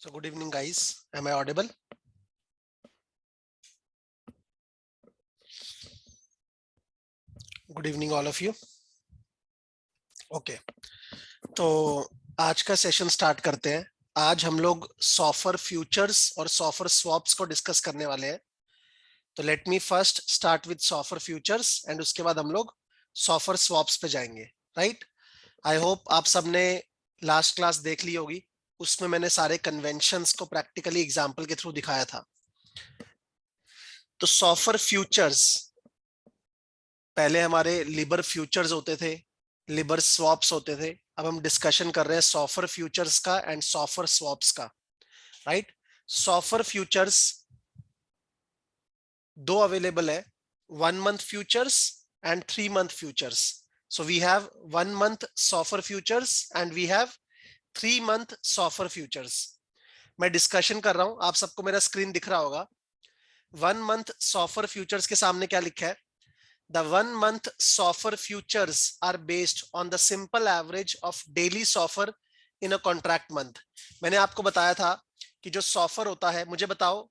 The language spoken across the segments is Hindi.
So good evening, guys. Am I audible? Good evening, all of you. Okay. तो आज का सेशन स्टार्ट करते हैं। आज हम लोग सॉफर फ्यूचर्स और सॉफर स्वैप्स को डिस्कस करने वाले हैं। तो let me first start with SOFR futures and उसके बाद हम लोग सॉफर स्वैप्स पे जाएंगे, राइट? आई होप आप सबने लास्ट क्लास देख ली होगी। उसमें मैंने सारे कन्वेंशंस को प्रैक्टिकली एग्जांपल के थ्रू दिखाया था। तो सॉफर फ्यूचर्स पहले हमारे लिबर फ्यूचर्स होते थे, लिबर स्वैप्स होते थे। अब हम डिस्कशन कर रहे हैं सॉफर फ्यूचर्स का एंड सॉफर स्वैप्स का, राइट? सॉफर फ्यूचर्स दो अवेलेबल है, 1 month futures and 3 month futures. So we have 1 month SOFR futures and we have 3 month SOFR futures. मैं डिस्कशन कर रहा हूं, आप सबको मेरा स्क्रीन दिख रहा होगा। 1 मंथ सॉफर फ्यूचर्स के सामने क्या लिखा है? The 1 month SOFR futures are based on the simple average of daily SOFR in a contract month. मैंने आपको बताया था कि जो SOFR होता है, मुझे बताओ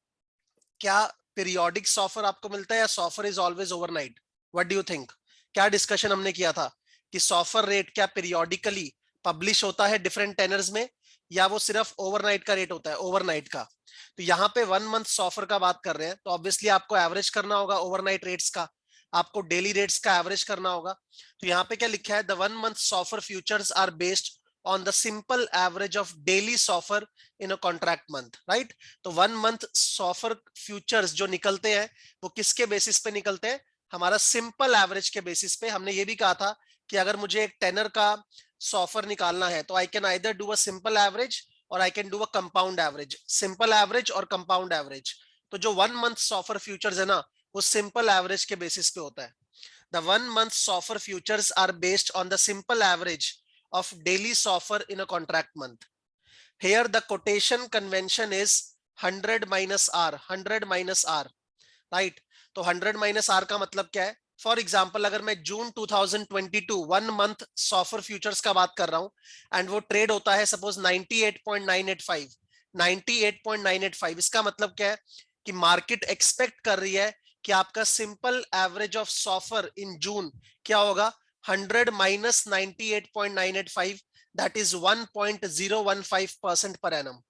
क्या पीरियोडिक SOFR आपको मिलता है या SOFR is always overnight? What do you think? क्या डिस्कशन हमने किया था कि SOFR रेट क्या पीरियोडिकली पब्लिश होता है डिफरेंट टेनर्स में या वो सिर्फ ओवरनाइट का रेट होता है, ओवरनाइट का? तो यहाँ पे 1 मंथ SOFR का बात कर रहे हैं, तो ऑब्वियसली आपको एवरेज करना होगा ओवरनाइट रेट्स का, आपको डेली रेट्स का एवरेज करना होगा। तो यहाँ पे क्या लिखा है? The 1 month SOFR futures are based on the simple average of daily SOFR in a contract month, right? तो 1 मंथ सॉफर फ्यूचर्स जो निकलते हैं वो किसके बेसिस पे निकलते हैं? हमारा सिंपल एवरेज के बेसिस पे। हमने ये भी कहा था कि अगर मुझे एक टेनर का सॉफर निकालना है तो I can either do a simple average और I can do a compound average, simple average और कंपाउंड एवरेज। तो जो 1 मंथ सॉफर फ्यूचर्स है ना, वो सिंपल एवरेज के बेसिस पे होता है। The 1 month SOFR futures are based on the simple average of daily SOFR in a contract month. Here the quotation convention is 100 minus R, 100 minus R, right? तो 100 माइनस आर का मतलब क्या है? फॉर एग्जाम्पल अगर मैं जून 2022 1 मंथ सॉफर फ्यूचर्स का बात कर रहा हूं एंड वो ट्रेड होता है सपोज 98.985, 98.985, इसका मतलब क्या है कि मार्केट एक्सपेक्ट कर रही है कि आपका सिंपल एवरेज ऑफ सॉफर इन जून क्या होगा? 100 minus 98.985, that is 1.015% per annum.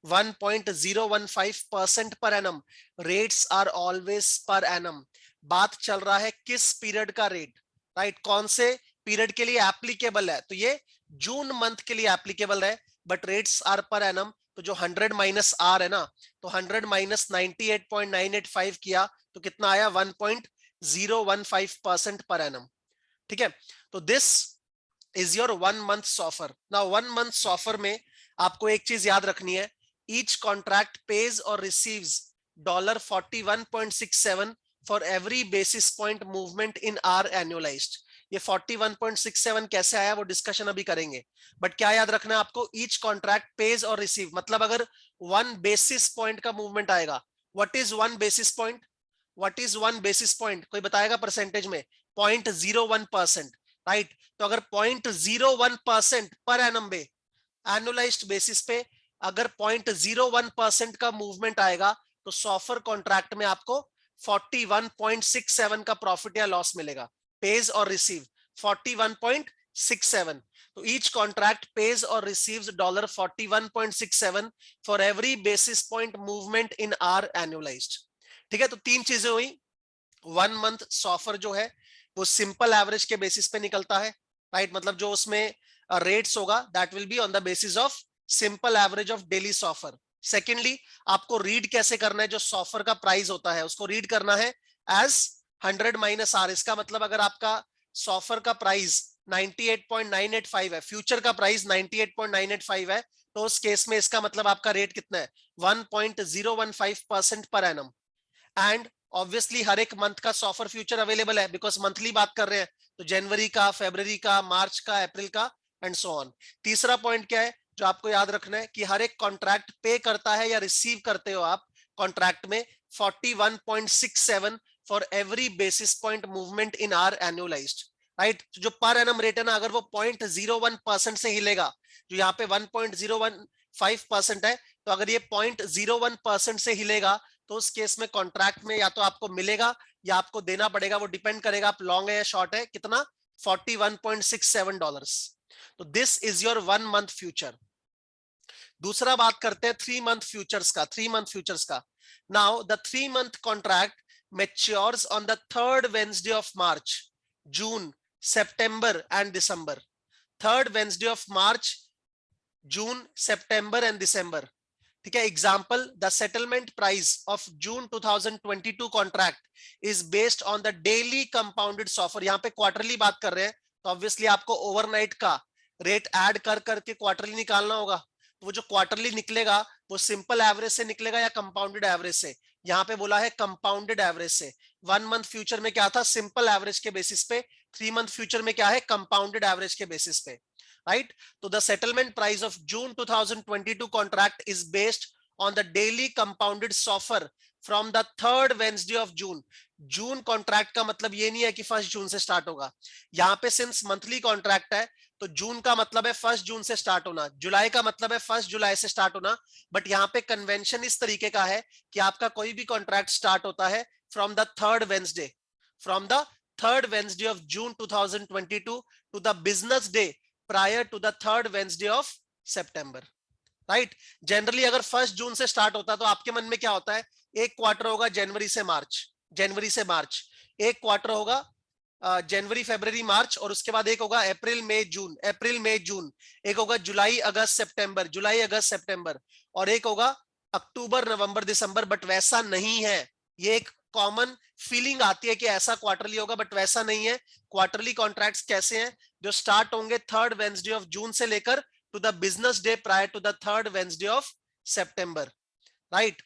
1.015% per annum. Rates are always per annum. बात चल रहा है किस पीरियड का रेट, राइट? कौन से पीरियड के लिए एप्लीकेबल है? तो ये जून मंथ के लिए एप्लीकेबल है, but rates are per annum. तो जो 100 माइनस आर है ना, तो 100 माइनस 98.985 किया तो कितना आया? 1.015% पर एनम। ठीक है, तो this is your 1 month SOFR. Now 1 month SOFR में आपको एक चीज याद रखनी है, ईच कॉन्ट्रैक्ट पेज और receives $41.67 for every basis point movement in R annualised. ये 41.67 कैसे आया वो डिस्कशन अभी करेंगे, बट क्या याद रखना है आपको? ईच कॉन्ट्रैक्ट पेज और रिसीव, मतलब अगर 1 बेसिस पॉइंट का मूवमेंट आएगा, what is 1 basis point? What is 1 basis point? कोई बताएगा परसेंटेज में? 0.01%, राइट? तो अगर 0.01% पर एनम पे एनुअलाइज्ड बेसिस पे अगर 0.01% का मूवमेंट आएगा तो सॉफर कॉन्ट्रैक्ट में आपको 41.67 का प्रॉफिट या लॉस मिलेगा। पेज और रिसीव 41.67। तो ईच कॉन्ट्रैक्ट पेज और receives $41.67 for every basis point movement in R annualised. ठीक है, तो तीन चीजें हुई। 1 मंथ सॉफर जो है वो सिंपल एवरेज के बेसिस पे निकलता है, राइट? मतलब जो उसमें रेट्स होगा that will be on the basis of simple average of daily SOFR. Secondly, आपको रीड कैसे करना है? जो सॉफर का प्राइस होता है उसको रीड करना है एज 100 माइनस आर। इसका मतलब अगर आपका सॉफर का प्राइस 98.985 है, फ्यूचर का प्राइस 98.985 है, तो उस केस में इसका मतलब आपका रेट कितना है? 1.015% पर एनम। एंड ऑब्वियसली हर एक मंथ का सॉफर फ्यूचर अवेलेबल है बिकॉज मंथली बात कर रहे हैं, तो जनवरी का, फरवरी का, मार्च का, अप्रैल का एंड सो ऑन। तीसरा पॉइंट क्या है जो आपको याद रखना है कि हर एक कॉन्ट्रैक्ट पे करता है या रिसीव करते हो आप कॉन्ट्रैक्ट में 41.67 for every basis point movement in R annualised, right? जो पर एनम रेट है ना, अगर वो 0.01% से हिलेगा, जो यहाँ पे 1.015% है, तो अगर ये 0.01% से हिलेगा तो उस केस में कॉन्ट्रैक्ट में या तो आपको मिलेगा या आपको देना पड़ेगा, वो डिपेंड करेगा आप लॉन्ग है या शॉर्ट है, कितना, $41.67। तो this is your 1 month future. दूसरा बात करते हैं 3 मंथ फ्यूचर्स का। 3 मंथ फ्यूचर्स का, now the 3 month contract matures on the third Wednesday of March, June, September and December. Third Wednesday of March, June, September and December. ठीक है, example, the settlement price of June 2022 contract is based on the daily compounded SOFR. यहाँ पे क्वार्टरली बात कर रहे हैं तो ऑब्वियसली आपको ओवरनाइट का रेट ऐड कर करके क्वार्टरली निकालना होगा। तो वो जो क्वार्टरली निकलेगा वो सिंपल एवरेज से निकलेगा या कंपाउंडेड एवरेज से। यहाँ पे बोला है कंपाउंडेड एवरेज से। 1 मंथ फ्यूचर में क्या था, सिंपल एवरेज के बेसिस पे। 3 मंथ फ्यूचर में क्या है, कंपाउंडेड एवरेज के बेसिस पे, राइट। तो the settlement price of June 2022 contract is based on the daily compounded SOFR from the third Wednesday of June. June contract का मतलब ये नहीं है कि 1 जून से स्टार्ट होगा। यहाँ पे सिंस मंथली कॉन्ट्रैक्ट है तो जून का मतलब है 1 जून से स्टार्ट होना, जुलाई का मतलब है 1 जुलाई से स्टार्ट होना। बट यहाँ पे कन्वेंशन इस तरीके का है कि आपका कोई भी कॉन्ट्रैक्ट स्टार्ट होता है from the third Wednesday, from the third Wednesday of June 2022 to the business day prior to the third Wednesday of September, right. Generally अगर 1 जून से स्टार्ट होता है तो आपके मन में क्या होता है, एक क्वार्टर होगा जनवरी से मार्च, जनवरी से मार्च, एक क्वार्टर होगा जनवरी फरवरी मार्च, और उसके बाद एक होगा अप्रैल मई जून, अप्रैल मई जून, एक होगा जुलाई अगस्त सितंबर, जुलाई अगस्त सितंबर, और एक होगा अक्टूबर नवंबर दिसंबर। बट वैसा नहीं है, ये एक कॉमन फीलिंग आती है कि ऐसा क्वार्टरली होगा, बट वैसा नहीं है। क्वार्टरली कॉन्ट्रैक्ट्स कैसे हैं, जो स्टार्ट होंगे थर्ड वेंसडे ऑफ जून से लेकर to the business day prior to the third Wednesday of September, right?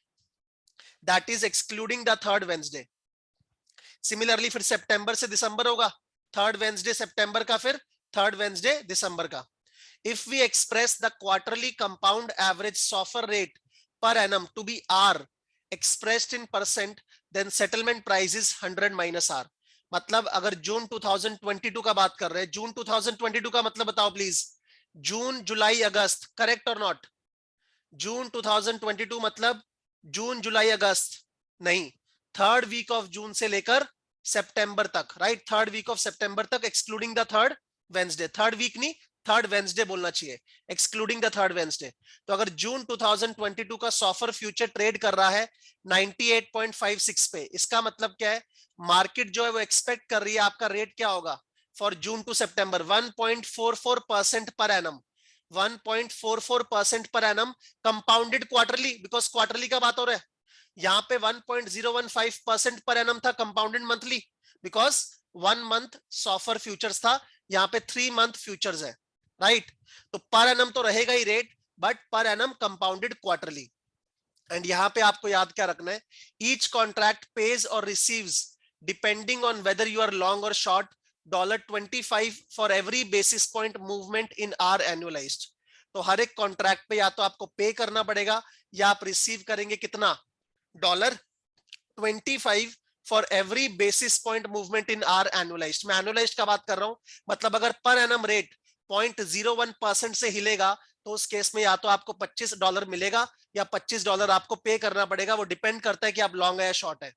That is excluding the third Wednesday. Similarly फिर सितंबर से दिसंबर होगा, थर्ड वेंसडे सितंबर का, फिर थर्ड वेंसडे दिसंबर का। If we express the quarterly compound average SOFR rate per annum to be R expressed in percent, then settlement price is 100 minus R. मतलब अगर जून 2022 का बात कर रहे हैं, जून 2022 का मतलब बताओ please, June July August, correct और नॉट? जून 2022 मतलब जून जुलाई अगस्त नहीं, थर्ड वीक ऑफ जून से लेकर सितंबर तक, right. Third week of September तक excluding the third Wednesday, third week नहीं थर्ड वेंसडे बोलना चाहिए, एक्सक्लूडिंग द थर्ड वेंसडे। तो अगर जून 2022 का सॉफर फ्यूचर ट्रेड कर रहा है 98.56 पे, इसका मतलब क्या है, मार्केट जो है वो एक्सपेक्ट कर रही है आपका रेट क्या होगा for June to September, 1.44% per annum, 1.44% पर annum compounded quarterly, because quarterly का बात हो रहा है। यहाँ पे 1.015% पर एनम था compounded monthly, because 1 month SOFR futures था, यहाँ पे 3 मंथ फ्यूचर्स है, राइट। तो पर एनम तो रहेगा ही rate, but per annum compounded quarterly. And यहाँ पे आपको याद क्या रखना है, ईच कॉन्ट्रैक्ट पेज और receives depending on whether you are long और short $25 for every basis point movement in R annualised. तो हर एक कॉन्ट्रैक्ट पे या तो आपको पे करना पड़ेगा या आप रिसीव करेंगे कितना, $25 for every basis point movement in R annualised. मैं एनुअलाइज्ड का बात कर रहा हूं, मतलब अगर पर एनम रेट 0.01% से हिलेगा तो उस केस में या तो आपको $25 मिलेगा या $25 आपको पे करना पड़ेगा, वो डिपेंड करता है कि आप लॉन्ग है या शॉर्ट है।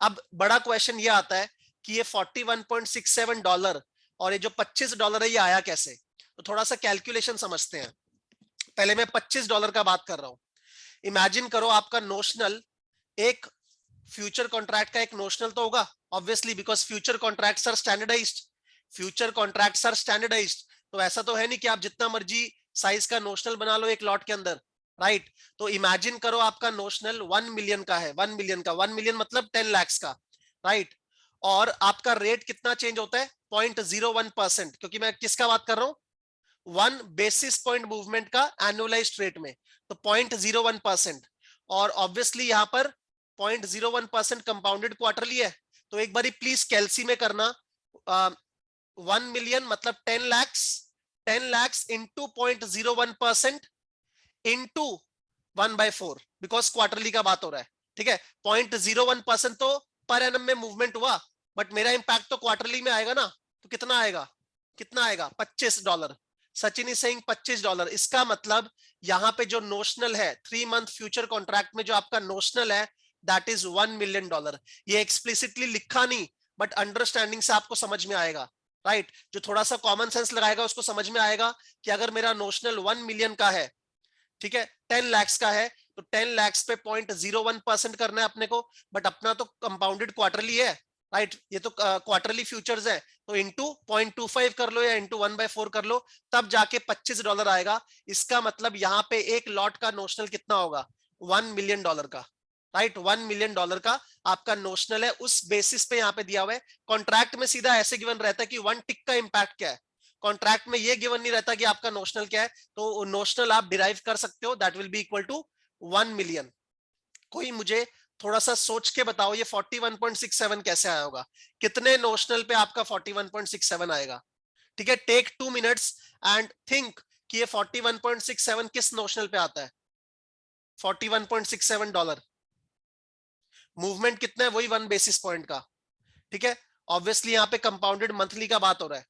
अब बड़ा क्वेश्चन ये आता है कि ये $41.67 और ये जो $25 है ये आया कैसे। तो थोड़ा सा कैलकुलेशन समझते हैं। पहले मैं $25 का बात कर रहा हूं। इमेजिन करो आपका नोशनल, एक फ्यूचर कॉन्ट्रैक्ट का एक नोशनल तो होगा obviously, because future contracts are standardised, future contracts are standardised. तो ऐसा तो है नहीं कि आप जितना मर्जी साइज का नोशनल बना लो एक लॉट के अंदर, राइट। तो इमेजिन करो आपका नोशनल 1 मिलियन का है, 1 मिलियन का, 1 मिलियन मतलब 10 लाख का, राइट। और आपका रेट कितना चेंज होता है, 0.01%, क्योंकि मैं किसका बात कर रहा हूं, 1 बेसिस पॉइंट मूवमेंट का एनुअलाइज्ड रेट में, तो 0.01%। और ऑब्वियसली यहां पर 0.01% कंपाउंडेड क्वार्टरली है। तो एक बार प्लीज कैलसी में करना, 1 मिलियन मतलब 10 lakh into 0.01% into 1/4, because quarterly का बात हो रहा है, ठीक है। 0.01% तो पर एनम में मूवमेंट हुआ, बट मेरा इंपैक्ट तो क्वार्टरली में आएगा ना, तो कितना आएगा, कितना आएगा, $25। Sachin is saying $25। इसका मतलब यहां पे जो नोशनल है 3 मंथ फ्यूचर कॉन्ट्रैक्ट में जो आपका नोशनल है दैट इज $1 मिलियन। ये एक्सप्लिसिटली लिखा नहीं, बट अंडरस्टैंडिंग से आपको समझ में आएगा, राइट जो थोड़ा सा कॉमन सेंस लगाएगा उसको समझ में आएगा कि अगर मेरा नोशनल 1 मिलियन का है, ठीक है, 10 lakhs का है, तो 10 lakhs पे 0.01% करना है अपने को, बट अपना तो कंपाउंडेड क्वार्टरली है, राइट ये तो क्वार्टरली फ्यूचर्स है, तो इंटू 0.25 कर लो या इंटू 1/4 कर लो, तब जाके $25 आएगा। इसका मतलब यहाँ पे एक लॉट का नोशनल कितना होगा, $1 मिलियन का, राइट $1 मिलियन का आपका नोशनल है, उस बेसिस पे यहाँ पे दिया हुआ है। कॉन्ट्रैक्ट में सीधा ऐसे गिवन रहता है कि 1 टिक का इंपैक्ट क्या है, कॉन्ट्रैक्ट में ये गिवन नहीं रहता कि आपका नोशनल क्या है, तो नोशनल आप डिराइव कर सकते हो, that will be equal to 1 million. कोई मुझे थोड़ा सा सोच के बताओ ये 41.67 कैसे आया होगा, कितने नोशनल पे आपका 41.67 आएगा? ठीक है, टेक 2 मिनट्स एंड थिंक कि ये 41.67 किस नोशनल पे आता है। $41.67 मूवमेंट कितना है, वही 1 बेसिस पॉइंट का, ठीक है। ऑब्वियसली यहाँ पे कंपाउंडेड मंथली का बात हो रहा है।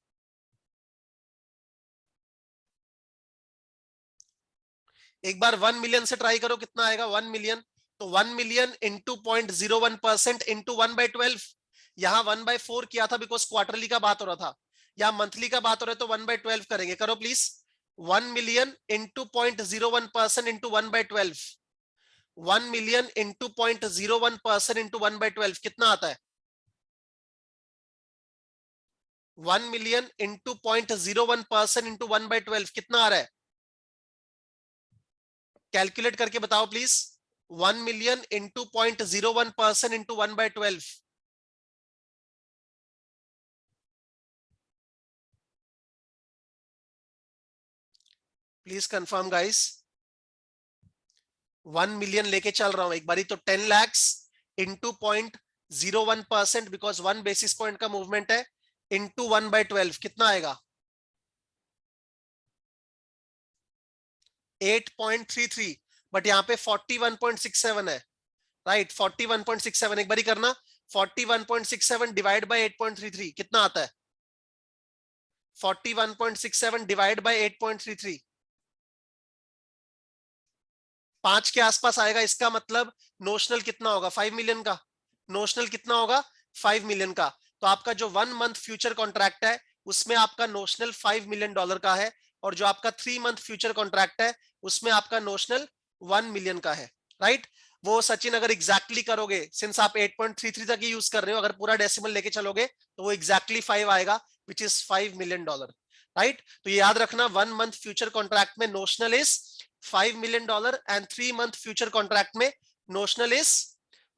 एक बार 1 मिलियन से ट्राई करो, कितना आएगा 1 मिलियन, तो 1 मिलियन इंटू 0.01% इंटू 1/12, यहां 1/4 किया था बिकॉज क्वार्टरली का बात हो रहा था, या मंथली का बात हो रहा है तो 1/12 करेंगे, करो please. 1 million into 0.01% into 1/12, 1 million into 0.01% into 1/12 कितना आता है? 1 मिलियन इंटू 0.01% इंटू 1/12 कितना आ रहा है? कैलकुलेट करके बताओ please. 1 million into 0.01% into 1/12, please confirm guys. 1 million लेके चल रहा हूं एक बारी, तो 10 lakhs into 0.01% because 1 basis point का मूवमेंट है, इंटू 1/12 कितना आएगा? 8.33, बट यहाँ पे 41.67 है, राइट 41.67 एक बारी करना, 41.67 डिवाइड बाय 8.33 कितना आता है? 41.67 डिवाइड बाय 8.33 5 के आसपास आएगा। इसका मतलब नोशनल कितना होगा, 5 मिलियन का। नोशनल कितना होगा, 5 मिलियन का। तो आपका जो 1 मंथ फ्यूचर कॉन्ट्रैक्ट है उसमें आपका नोशनल $5 मिलियन का है, और जो आपका 3 मंथ फ्यूचर कॉन्ट्रैक्ट है उसमें आपका नोशनल 1 मिलियन का है, राइट। वो सचिन अगर एग्जैक्टली करोगे, सिंस आप 8.33 तक ही यूज कर रहे हो, अगर पूरा डेसिमल लेके चलोगे तो वो एग्जैक्टली 5 आएगा, विच इज $5 मिलियन, राइट। तो ये याद रखना, 1 मंथ फ्यूचर कॉन्ट्रैक्ट में notional is $5 million and 3 month future contract में नोशनल इज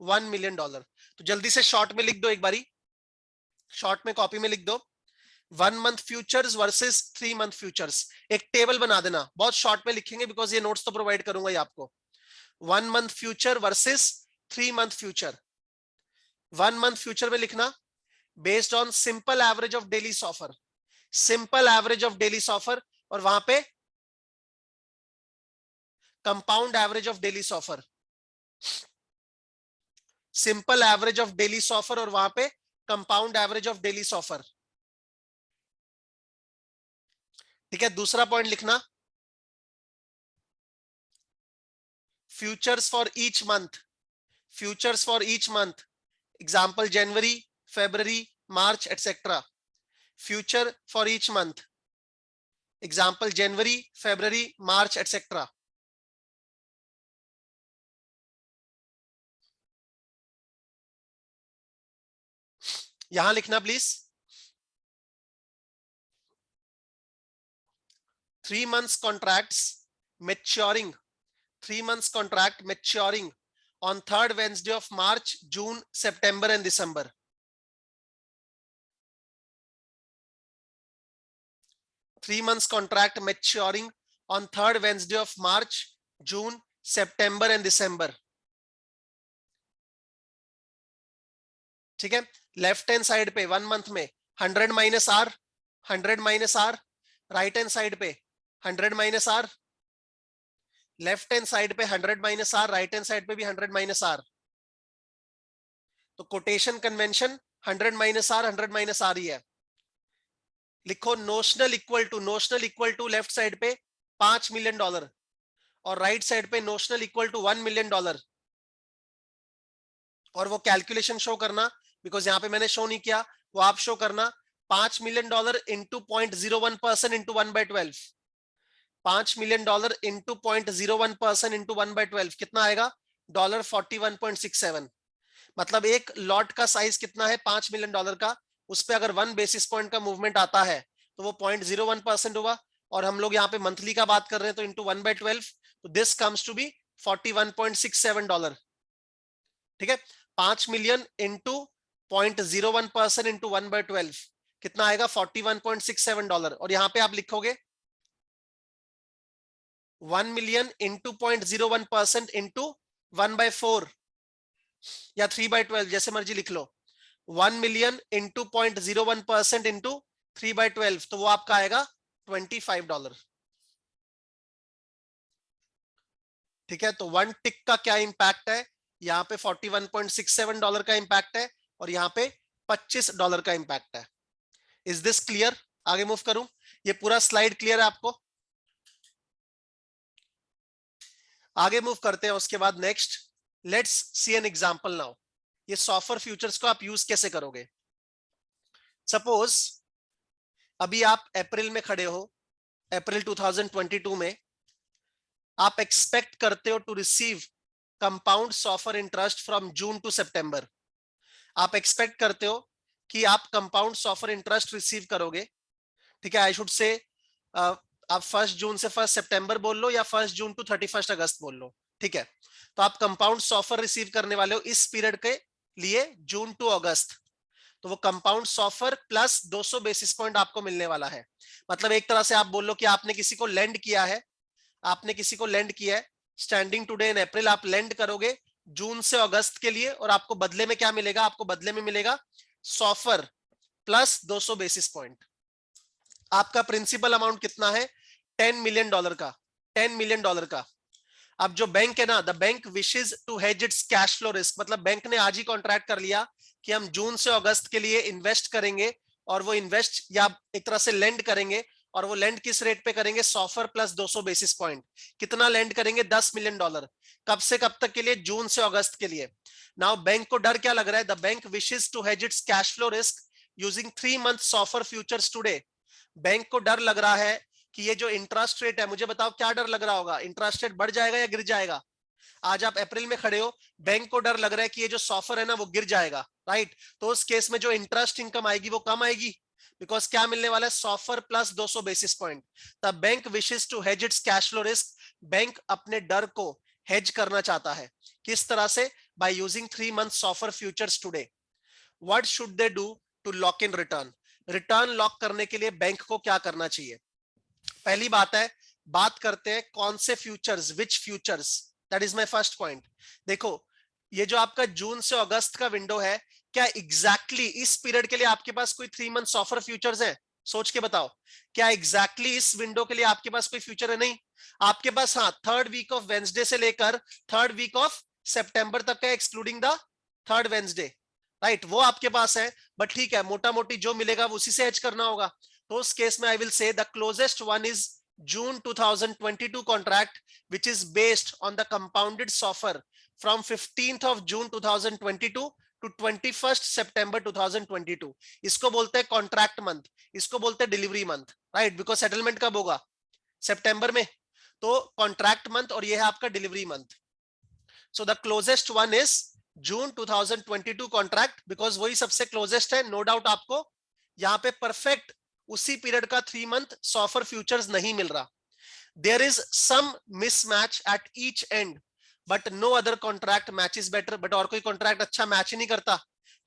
$1 मिलियन। तो जल्दी से शॉर्ट में लिख दो एक बारी, शॉर्ट में कॉपी में लिख दो 1 month futures versus 3 month futures. एक टेबल बना देना, बहुत शॉर्ट में लिखेंगे बिकॉज ये नोट्स तो प्रोवाइड करूंगा ही आपको। 1 month future versus 3 month future. 1 month future में लिखना based on simple average of daily SOFR, simple average of daily SOFR, और वहां पे compound average of daily SOFR, simple average of daily SOFR और वहां पे compound average of daily SOFR, ठीक है। दूसरा पॉइंट लिखना futures for each month, futures for each month, example January, February, March etcetera, future for each month, example January, February, March etcetera. यहां लिखना please 3 months contracts maturing, 3 months contract maturing on third Wednesday of March, June, September and December. 3 months contract maturing on third Wednesday of March, June, September and December. ठीक है, लेफ्ट हैंड साइड पे 1 मंथ में 100 minus R, 100 minus R, right hand side पे 100 minus R, left hand side पे 100 minus R, right hand side पे भी 100 माइनस आर। तो quotation convention 100 minus R 100 minus R ही है। लिखो notional equal to left side पे $5 मिलियन और राइट साइड पे नोशनल इक्वल टू $1 मिलियन, और वो कैलकुलेशन शो करना, बिकॉज यहां पे मैंने शो नहीं किया, वो आप शो करना। $5 million into 0.01% into 1/12, $5 million into 0.01% into 1/12 कितना आएगा? $41.67। मतलब एक लॉट का साइज कितना है? $5 मिलियन का। उस पर अगर 1 बेसिस पॉइंट का मूवमेंट आता है तो वो 0.01% हुआ, और हम लोग यहाँ पे मंथली का बात कर रहे हैं तो इंटू 1/12, तो दिस कम्स टू बी $41.67। ठीक है, 5 मिलियन इंटू 0.01% इंटू 1/12 कितना आएगा? $41.67। और यहां पे आप लिखोगे 1 मिलियन इंटू 0.01% इंटू 1/4 या 3/12, जैसे मर्जी लिख लो। 1 मिलियन इंटू 0.01% इंटू 3/12, तो वो आपका आएगा $25। ठीक है, तो 1 टिक का क्या इंपैक्ट है? यहाँ पे $41.67 का इंपैक्ट है, और यहाँ पे $25 का इंपैक्ट है। Is this clear? आगे मूव करूं? ये पूरा स्लाइड क्लियर है आपको? आगे मूव करते हैं। उसके बाद next let's see an example now. ये सॉफर फ्यूचर्स को आप यूज कैसे करोगे? सपोज अभी आप अप्रैल में खड़े हो, अप्रैल 2022 में आप एक्सपेक्ट करते हो to receive compound SOFR interest from June to September. आप एक्सपेक्ट करते हो कि आप कंपाउंड सॉफर इंटरेस्ट रिसीव करोगे। ठीक है, आई शुड से आप 1 जून से 1 सितंबर बोल लो, या 1 जून टू 31 अगस्त बोल लो। ठीक है, तो आप कंपाउंड सॉफर रिसीव करने वाले हो इस पीरियड के लिए, जून टू अगस्त। तो वो कंपाउंड सॉफर प्लस 200 बेसिस पॉइंट आपको मिलने वाला है। मतलब एक तरह से आप बोल लो कि आपने किसी को लेंड किया है, स्टैंडिंग टुडे इन अप्रैल, आप लेंड करोगे जून से अगस्त के लिए, और आपको बदले में क्या मिलेगा? आपको बदले में मिलेगा सॉफर प्लस 200 बेसिस पॉइंट। आपका प्रिंसिपल अमाउंट कितना है? $10 मिलियन का। $10 मिलियन का। अब जो बैंक है ना, the bank wishes to hedge its cash flow risk, मतलब बैंक ने आज ही कॉन्ट्रैक्ट कर लिया कि हम जून से अगस्त के लिए इन्वेस्ट करेंगे, और वो इन्वेस्ट या एक तरह से लेंड करेंगे, और वो लेंड किस रेट पे करेंगे? सॉफर प्लस 200 बेसिस पॉइंट। कितना लेंड करेंगे? $10 मिलियन। कब से कब तक के लिए? जून से अगस्त के लिए। नाउ बैंक को डर क्या लग रहा है? The bank wishes to hedge its cash flow risk using 3 month SOFR futures today. Bank को डर लग रहा है कि ये जो इंटरेस्ट रेट है, मुझे बताओ क्या डर लग रहा होगा? इंटरेस्ट रेट बढ़ जाएगा या गिर जाएगा? आज आप अप्रैल में खड़े हो, बैंक को डर लग रहा है कि ये जो सॉफर है ना वो गिर जाएगा, राइट? तो उस केस में जो इंटरेस्ट इनकम आएगी वो कम आएगी, बिकॉज क्या मिलने वाला है? SOFR plus 200 basis point. The bank wishes to hedge its cash flow risk. Bank अपने डर को हेज करना चाहता है। किस तरह से? By using 3 month SOFR futures today. What should they do to lock in return? Return lock करने के लिए बैंक को क्या करना चाहिए? पहली बात है, बात करते हैं कौन से futures, which futures, that is my first point. देखो, ये जो आपका जून से अगस्त का विंडो है, क्या एग्जैक्टली इस पीरियड के लिए आपके पास कोई 3 मंथ ऑफर फ्यूचर्स है? सोच के बताओ, क्या एग्जैक्टली इस विंडो के लिए आपके पास कोई फ्यूचर है? नहीं। आपके पास हाँ, 3rd वीक ऑफ वेंसडे से लेकर 3rd वीक ऑफ सितंबर तक का, excluding the 3rd Wednesday, right? वो आपके पास है, बट ठीक है, मोटा मोटी जो मिलेगा उसी से एच करना होगा। तो उस केस में I will say the closest one is June 2022 contract, which is based on the compounded SOFR from 15th of June 2022 to 21st September 2022. इसको बोलते हैं कॉन्ट्रैक्ट मंथ, इसको बोलते हैं delivery month, right? Because settlement कब होगा? सितंबर में। तो कॉन्ट्रैक्ट मंथ, और ये है आपका delivery month. So the closest one is June 2022 contract, because वही सबसे क्लोजेस्ट है। नो डाउट आपको यहाँ पे परफेक्ट उसी पीरियड का 3 मंथ सॉफर फ्यूचर्स नहीं मिल रहा। There is some mismatch at each end, but no other contract matches better. But और कोई कॉन्ट्रैक्ट अच्छा मैच ही नहीं करता।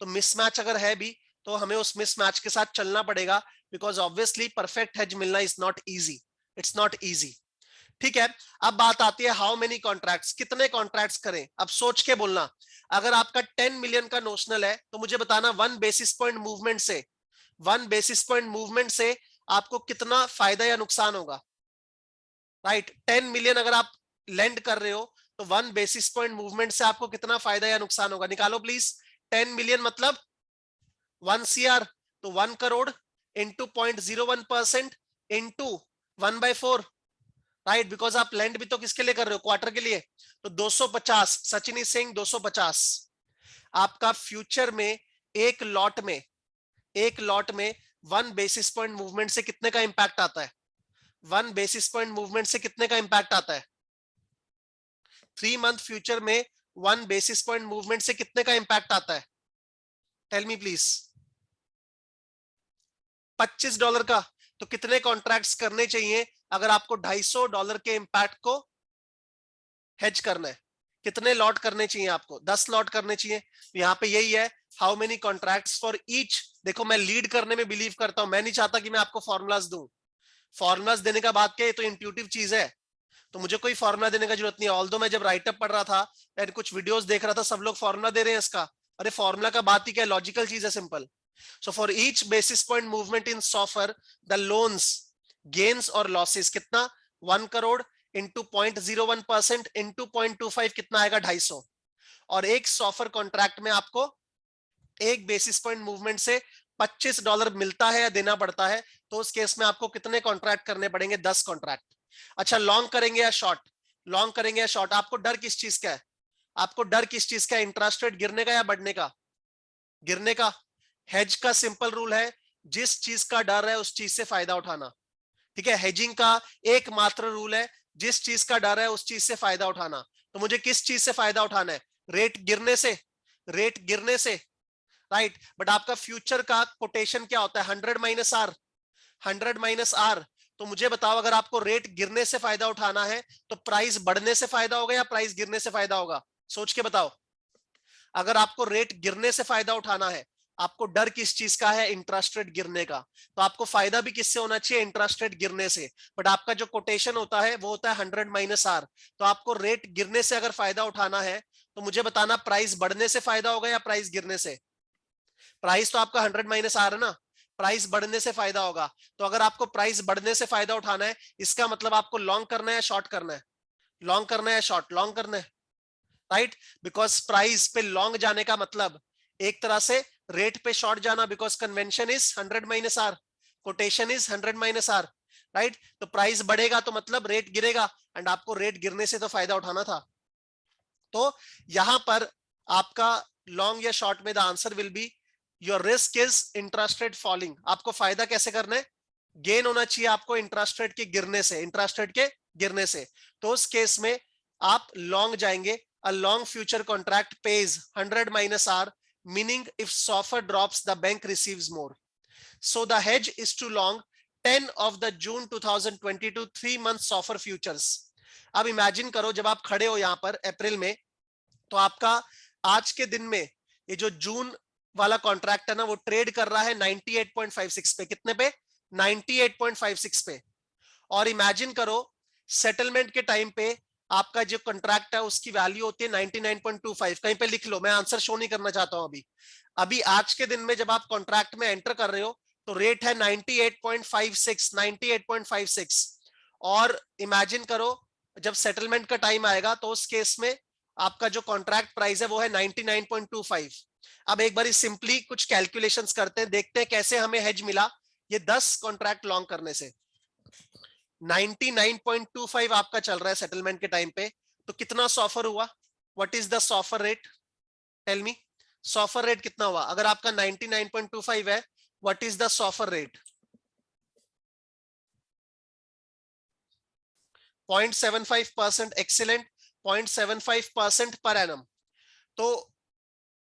तो मिसमैच अगर है भी तो हमें उस मिसमैच के साथ चलना पड़ेगा, बिकॉज ऑब्वियसली परफेक्ट हेज मिलना is not easy, it's not easy. ठीक है, अब बात आती है हाउ मेनी कॉन्ट्रैक्ट्स, कितने कॉन्ट्रैक्ट्स करें? अब सोच के बोलना। अगर आपका 10 मिलियन का नोशनल है तो मुझे बताना 1 बेसिस पॉइंट मूवमेंट से, 1 बेसिस पॉइंट मूवमेंट से आपको कितना फायदा या नुकसान होगा, राइट? 10 मिलियन अगर आप लेंड कर रहे हो तो 1 बेसिस पॉइंट मूवमेंट से आपको कितना फायदा या नुकसान होगा? निकालो प्लीज। 10 मिलियन मतलब 1 CR, तो 1 crore into 0.01% into 1/4, right, because आप लेंड भी तो किसके लिए कर रहे हो, क्वार्टर के लिए। तो 250, सचिन इज सेइंग 250। आपका फ्यूचर में एक लॉट में 1 बेसिस पॉइंट मूवमेंट से कितने का इंपैक्ट आता है, 1 बेसिस पॉइंट मूवमेंट से कितने का इंपैक्ट आता है। 3 मंथ फ्यूचर में 1 बेसिस पॉइंट मूवमेंट से कितने का इंपैक्ट आता है, टेल मी प्लीज। $25 का। तो कितने कॉन्ट्रैक्ट्स करने चाहिए अगर आपको $250 के इंपैक्ट को हेज करना है, कितने लॉट करने चाहिए आपको, 10 लॉट करने चाहिए। यहाँ पे यही है, how many contracts for each. देखो मैं लीड करने में बिलीव करता हूं, मैं नहीं चाहता कि मैं आपको फॉर्मुलाज दूं। फॉर्मुलाज देने का बात क्या है, तो इंट्यूटिव चीज है, तो मुझे कोई फॉर्मुला देने का जरूरत नहीं है। ऑल्दो मैं जब राइटअप पढ़ रहा था एंड कुछ वीडियोस देख रहा था, सब लोग फॉर्मुला दे रहे हैं इसका। अरे फॉर्मुला का बात ही क्या है, लॉजिकल चीज है, simple. So for each basis point movement in SOFR the loans gains और लॉसेस कितना, 1 करोड़ इंटू 0.01% इंटू 0.25 कितना आएगा, 250। और एक सॉफर कॉन्ट्रैक्ट में आपको एक बेसिस पॉइंट मूवमेंट से $25 मिलता है या देना पड़ता है। तो उस केस में आपको कितने कॉन्ट्रैक्ट करने पड़ेंगे, 10 कॉन्ट्रैक्ट। अच्छा लॉन्ग करेंगे या शॉर्ट, लॉन्ग करेंगे या शॉर्ट, आपको डर किस चीज का है, आपको डर किस चीज का है, इंटरेस्ट रेट गिरने का या बढ़ने का, गिरने का। हेज का सिंपल रूल है, जिस चीज का डर है उस चीज से फायदा उठाना। ठीक है, हेजिंग का एकमात्र रूल है, जिस चीज का डर है उस चीज से फायदा उठाना। तो मुझे किस चीज से फायदा उठाना है, रेट गिरने से, रेट गिरने से, राइट। बट आपका फ्यूचर का कोटेशन क्या होता है, 100 - 100 - तो मुझे बताओ, अगर आपको रेट गिरने से फायदा उठाना है तो प्राइस बढ़ने से फायदा होगा या प्राइस गिरने से फायदा होगा, सोच के बताओ। अगर आपको रेट गिरने से फायदा उठाना है, आपको डर किस चीज का है, इंटरेस्ट रेट गिरने का, तो आपको फायदा भी किससे होना चाहिए, इंटरेस्ट रेट गिरने से। बट आपका जो कोटेशन होता है वो होता है 100 - तो आपको रेट गिरने से अगर फायदा उठाना है तो मुझे बताना प्राइस बढ़ने से फायदा होगा या प्राइस गिरने से। प्राइस तो आपका 100 - है ना, प्राइस बढ़ने से फायदा होगा। तो अगर आपको प्राइस बढ़ने से फायदा उठाना है, इसका मतलब आपको लॉन्ग करना है या शॉर्ट करना है, लॉन्ग करना है या शॉर्ट, लॉन्ग करना है, राइट। बिकॉज प्राइस पे लॉन्ग जाने का मतलब एक तरह से रेट पे शॉर्ट जाना, because convention is 100 - quotation is 100 - right. तो प्राइस बढ़ेगा तो मतलब रेट गिरेगा, एंड आपको रेट गिरने से तो फायदा उठाना था। तो यहां पर आपका लॉन्ग या शॉर्ट में the answer will be your risk is interest rate falling. आपको फायदा कैसे करना है, गेन होना चाहिए आपको इंटरेस्ट रेट के गिरने से, इंटरेस्ट रेट के गिरने से। तो उस केस में आप लॉन्ग जाएंगे, a long future contract pays 100 - meaning if SOFR drops the bank receives more. So the hedge is to long 10 of the June 2022 3-month SOFR futures. अब इमेजिन करो जब आप खड़े हो यहां पर अप्रैल में, तो आपका आज के दिन में ये जो जून वाला कॉन्ट्रैक्ट है ना, वो ट्रेड कर रहा है 98.56 पे, कितने पे, 98.56 पे। और इमेजिन करो सेटलमेंट के टाइम पे आपका जो कॉन्ट्रैक्ट है उसकी वैल्यू होती है 99.25, कहीं पे लिख लो, मैं आंसर शो नहीं करना चाहता हूं अभी। अभी आज के दिन में जब आप कॉन्ट्रैक्ट में एंटर कर रहे हो तो रेट है 98.56, 98.56। और इमेजिन करो जब सेटलमेंट का टाइम आएगा तो उस केस में आपका जो कॉन्ट्रैक्ट प्राइस है वो है 99.25। अब एक बार सिंपली कुछ कैलकुलेशंस करते हैं, देखते हैं कैसे हमें हेज मिला ये 10 कॉन्ट्रैक्ट लॉन्ग करने से। 99.25 आपका चल रहा है सेटलमेंट के टाइम पे, तो कितना सॉफर हुआ, what is the SOFR rate, tell me. SOFR rate कितना हुआ अगर आपका 99.25 है, what is the SOFR rate, 0.75%, excellent, 0.75% per annum. तो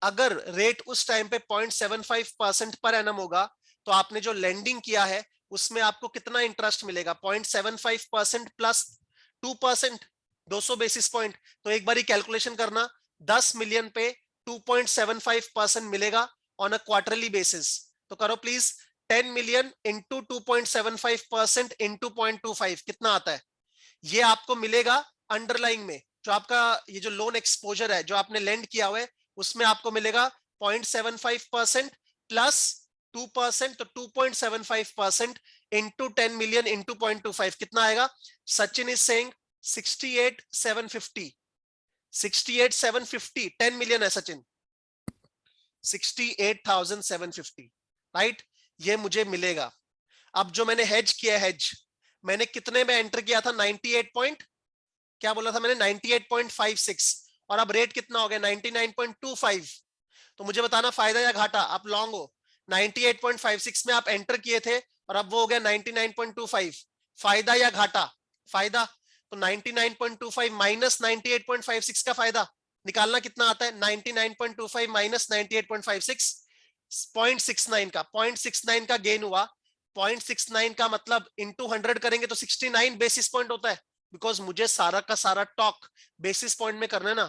अगर रेट उस टाइम पे 0.75% पर एनम होगा तो आपने जो लेंडिंग किया है उसमें आपको कितना इंटरेस्ट मिलेगा, 0.75% प्लस 2%, 200 बेसिस पॉइंट। तो एक बार कैलकुलेशन करना, 10 मिलियन पे 2.75% मिलेगा ऑन अ क्वार्टरली बेसिस। तो करो प्लीज, 10 मिलियन इंटू 2.75% इंटू 0.25 कितना आता है, ये आपको मिलेगा अंडरलाइंग में। जो आपका ये जो लोन एक्सपोजर है जो आपने लेंड किया हुआ है उसमें आपको मिलेगा 0.75% प्लस 2%, तो 2.75% इंटू 10 मिलियन इंटू 0.25 कितना आएगा, सचिन इज सेइंग 68,750, 68,750, 10 मिलियन है सचिन, 68,750, राइट। ये मुझे मिलेगा। अब जो मैंने हेज किया, हेज मैंने कितने में एंटर किया था, 98 पॉइंट, क्या बोला था मैंने, 98.56, और अब रेट कितना हो गया 99.25। तो मुझे बताना फायदा या घाटा, आप लॉन्ग हो, 98.56 में आप एंटर किए थे और अब वो हो गया 99.25, फायदा या घाटा, फायदा। तो 99.25 माइनस 98.56 का फायदा निकालना कितना आता है, 99.25 माइनस 98.56, 0.69 का, 0.69 का गेन हुआ। 0.69 का मतलब इंटू 100 करेंगे तो 69 बेसिस पॉइंट होता है, बिकॉज मुझे सारा का सारा टॉक बेसिस पॉइंट में करना है ना।